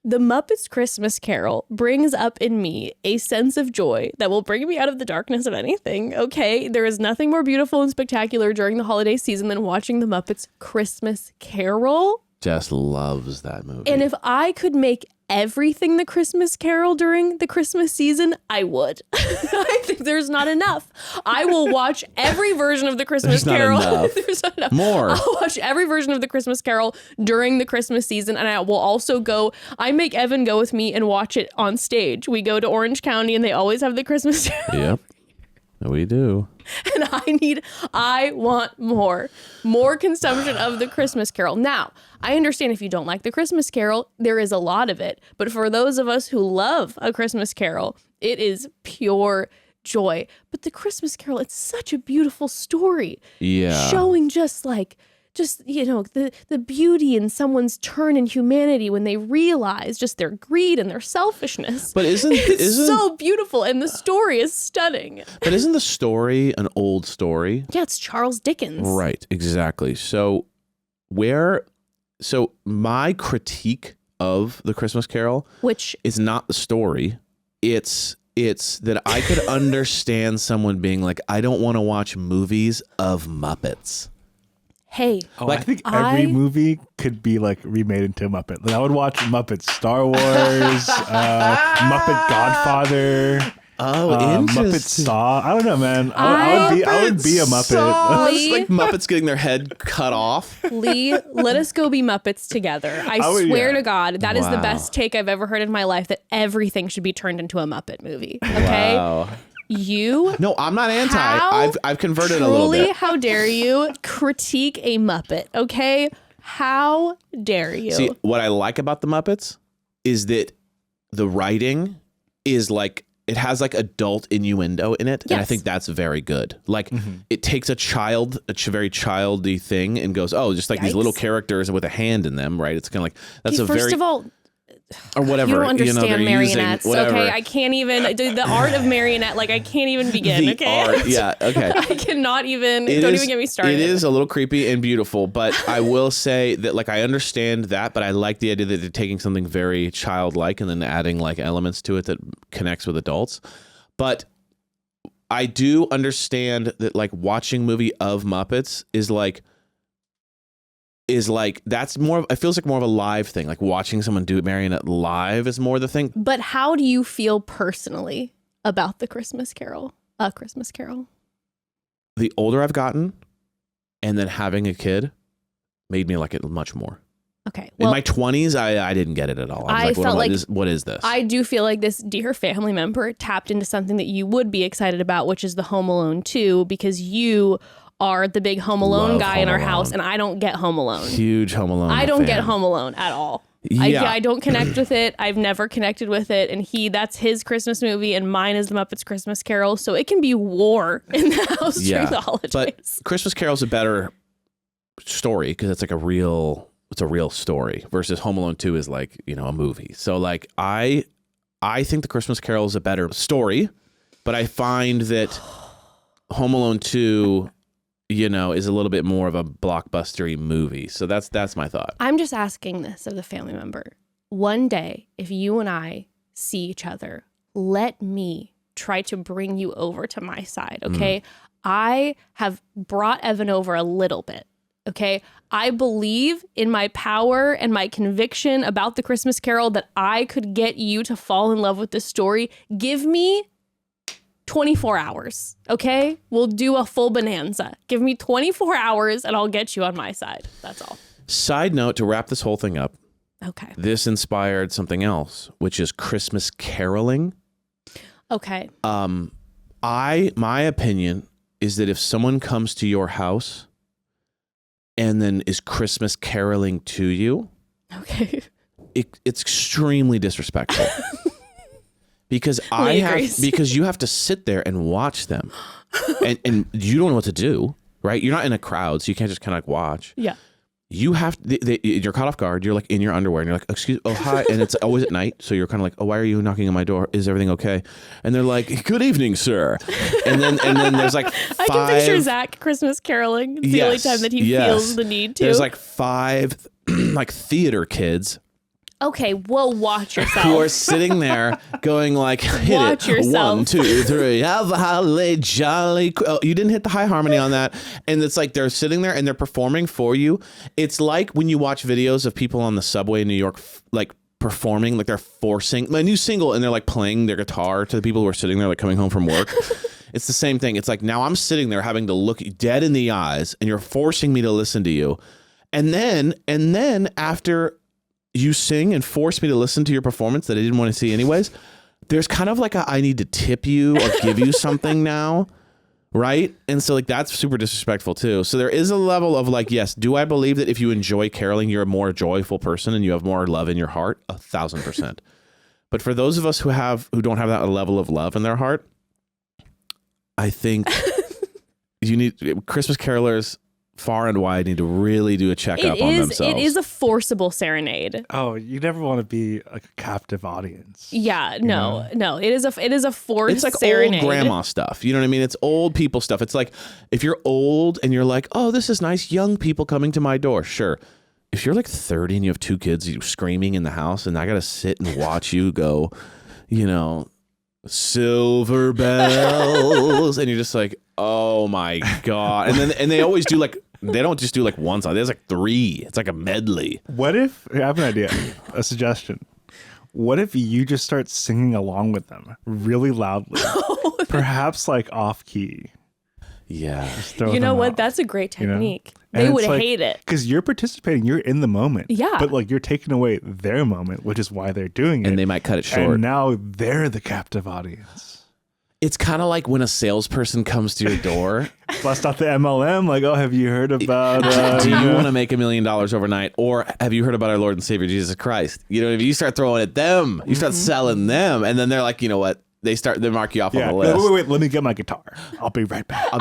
The Muppets Christmas Carol brings up in me a sense of joy that will bring me out of the darkness of anything, okay? There is nothing more beautiful and spectacular during the holiday season than watching the Muppets Christmas Carol. Jess loves that movie. And if I could make everything the Christmas Carol during the Christmas season, I would. I think there's not enough. I will watch every version of the Christmas Carol. There's not enough. More. I'll watch every version of the Christmas Carol during the Christmas season, and I will also go. I make Evan go with me and watch it on stage. We go to Orange County, and they always have the Christmas Carol. Yep, we do. And I want more consumption of the Christmas Carol. Now, I understand if you don't like the Christmas Carol, there is a lot of it. But for those of us who love a Christmas Carol, it is pure joy. But the Christmas Carol, it's such a beautiful story. Yeah. Showing just you know, the beauty in someone's turn in humanity when they realize just their greed and their selfishness. But isn't so beautiful, and the story is stunning. But isn't the story an old story? Yeah, it's Charles Dickens. Right, exactly. So my critique of the Christmas Carol, which is not the story, it's that I could understand someone being like, I don't want to watch movies of Muppets. Hey, Oh, I think every movie could be like remade into a Muppet. Like, I would watch Muppet Star Wars, Muppet Godfather. Muppet Saw. I don't know, man. I would be a Muppet. It's like Muppets getting their head cut off. Lee, let us go be Muppets together. I swear to God, that is the best take I've ever heard in my life, that everything should be turned into a Muppet movie. Okay? Wow. No, I'm not anti. I've converted a little bit. How dare you critique a Muppet, okay? How dare you? See, what I like about the Muppets is that the writing is like, it has like adult innuendo in it. Yes. And I think that's very good. Like it takes a very childy thing and goes, oh, just like these little characters with a hand in them, right? It's kind of like, that's first of all, or whatever. You don't understand marionettes, okay? I can't even, the art of marionette, like I can't even begin, okay? Art, yeah, okay. I cannot even, don't even get me started. It is a little creepy and beautiful, but I will say that like I understand that, but I like the idea that they're taking something very childlike and then adding like elements to it that connects with adults. But I do understand that like watching movie of Muppets is like that's more, it feels like more of a live thing. Like watching someone do marionette live is more the thing. But how do you feel personally about the Christmas Carol? A Christmas Carol. The older I've gotten, and then having a kid made me like it much more. Okay. Well, in my 20s, I didn't get it at all. I was like, what is this? I do feel like this dear family member tapped into something that you would be excited about, which is the Home Alone 2, because you are the big Home Alone guy in our house, and I don't get Home Alone. Huge Home Alone I don't fan. get Home Alone at all. Yeah. I don't connect with it. I've never connected with it, and that's his Christmas movie, and mine is the Muppets Christmas Carol, so it can be war in the house during the holidays. But Christmas Carol's a better story because it's like a real story versus Home Alone 2 is like, a movie. So like I think the Christmas Carol is a better story, but I find that Home Alone 2 is a little bit more of a blockbustery movie. So that's my thought. I'm just asking this of the family member. One day, if you and I see each other, let me try to bring you over to my side, okay? I have brought Evan over a little bit, okay? I believe in my power and my conviction about the Christmas Carol that I could get you to fall in love with the story. Give me 24 hours, okay? We'll do a full bonanza. Give me 24 hours and I'll get you on my side. That's all. Side note, to wrap this whole thing up. Okay. This inspired something else, which is Christmas caroling. Okay. My opinion is that if someone comes to your house and then is Christmas caroling to you, okay, it's extremely disrespectful. Because you have to sit there and watch them, and you don't know what to do, right? You're not in a crowd, so you can't just kind of like watch. Yeah. You have you're caught off guard. You're like in your underwear, and you're like, "Excuse, oh hi," and it's always at night, so you're kind of like, "Oh, why are you knocking on my door? Is everything okay?" And they're like, "Good evening, sir." And then there's like five. I can picture Zach Christmas caroling. It's the only time that he feels the need to. There's like 5 like theater kids. Okay, well, watch yourself. Who are sitting there going like, hit watch it. Yourself. 1, 2, 3, have a holly jolly. Oh, you didn't hit the high harmony on that. And it's like they're sitting there and they're performing for you. It's like when you watch videos of people on the subway in New York, like performing, like they're forcing my new single and they're like playing their guitar to the people who are sitting there like coming home from work. It's the same thing. It's like now I'm sitting there having to look you dead in the eyes and you're forcing me to listen to you. And then after you sing and force me to listen to your performance that I didn't want to see anyways, there's kind of like I need to tip you or give you something now, right? And so like that's super disrespectful too. So there is a level of like, yes, do I believe that if you enjoy caroling, you're a more joyful person and you have more love in your heart? 1,000%. But for those of us who don't have that level of love in their heart, I think you need Christmas carolers far and wide need to really do a checkup on themselves. It is a forcible serenade. Oh, you never want to be like a captive audience. Yeah, no. It is a forced It's like serenade. Old grandma stuff. You know what I mean? It's old people stuff. It's like if you're old and you're like, oh, this is nice, young people coming to my door. Sure. If you're like 30 and you have 2 kids screaming in the house and I got to sit and watch you go, silver bells, and you're just like, oh my God. And they always do like They don't just do like one song. There's like 3. It's like a medley. What if, I have an idea, a suggestion. What if you just start singing along with them really loudly? Perhaps like off key. Yeah. You know what? That's a great technique. They would hate it. Because you're participating, you're in the moment. Yeah. But like you're taking away their moment, which is why they're doing it. And they might cut it short. And now they're the captive audience. It's kind of like when a salesperson comes to your door. Bust out the MLM, like, oh, have you heard about... do you want to make $1 million overnight? Or have you heard about our Lord and Savior, Jesus Christ? You know, if you start throwing at them, you start selling them, and then they're like, you know what? They mark you off on the list. Wait, let me get my guitar. I'll be right back.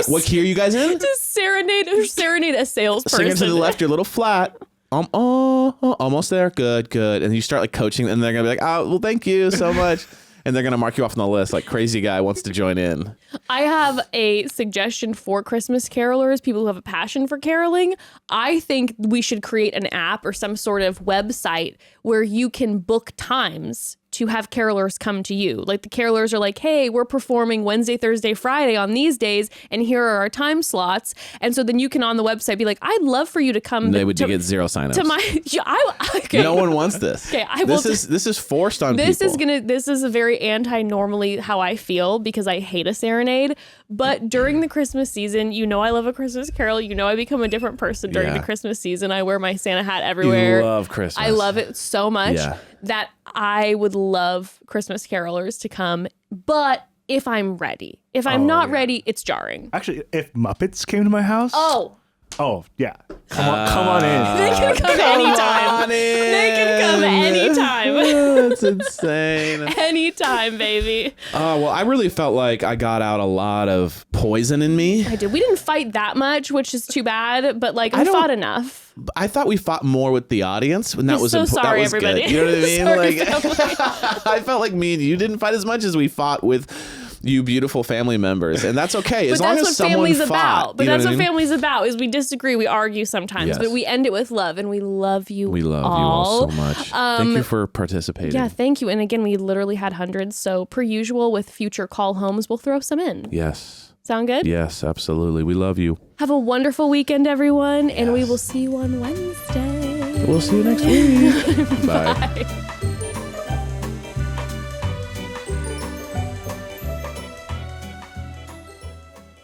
What key are you guys in? Just serenade a salesperson. Singing to the left, you're a little flat. Almost there. Good. And you start like coaching, and they're going to be like, oh, well, thank you so much. And they're going to mark you off on the list like crazy guy wants to join in. I have a suggestion for Christmas carolers, people who have a passion for caroling. I think we should create an app or some sort of website where you can book times to have carolers come to you. Like the carolers are like, hey, we're performing Wednesday, Thursday, Friday on these days, and here are our time slots. And so then you can on the website be like, I'd love for you to come. They would get 0 signups. To my, okay. No one wants this. Okay, this is forced on people. This is a very anti-normally how I feel because I hate a serenade. But during the Christmas season, you know I love a Christmas carol. You know I become a different person during the Christmas season. I wear my Santa hat everywhere. You love Christmas. I love it so much that I would love Christmas carolers to come. But if I'm ready, if I'm not ready, it's jarring. Actually, if Muppets came to my house. Oh, yeah. Come on in. They can come anytime. They can come anytime. That's insane. Anytime, baby. Well, I really felt like I got out a lot of poison in me. I did. We didn't fight that much, which is too bad, but like we fought enough. I thought we fought more with the audience, and that was so sorry, that was everybody. Good. You know what I mean? Sorry, I felt like me and you didn't fight as much as we fought with you beautiful family members, and that's okay as long as someone fought. But that's what family's about. Is we disagree, we argue sometimes, but we end it with love, and we love you. We love you all so much. Thank you for participating. Yeah, thank you. And again, we literally had hundreds. So per usual, with future call homes, we'll throw some in. Yes. Sound good? Yes, absolutely. We love you. Have a wonderful weekend, everyone, and we will see you on Wednesday. We'll see you next week. Bye. Bye.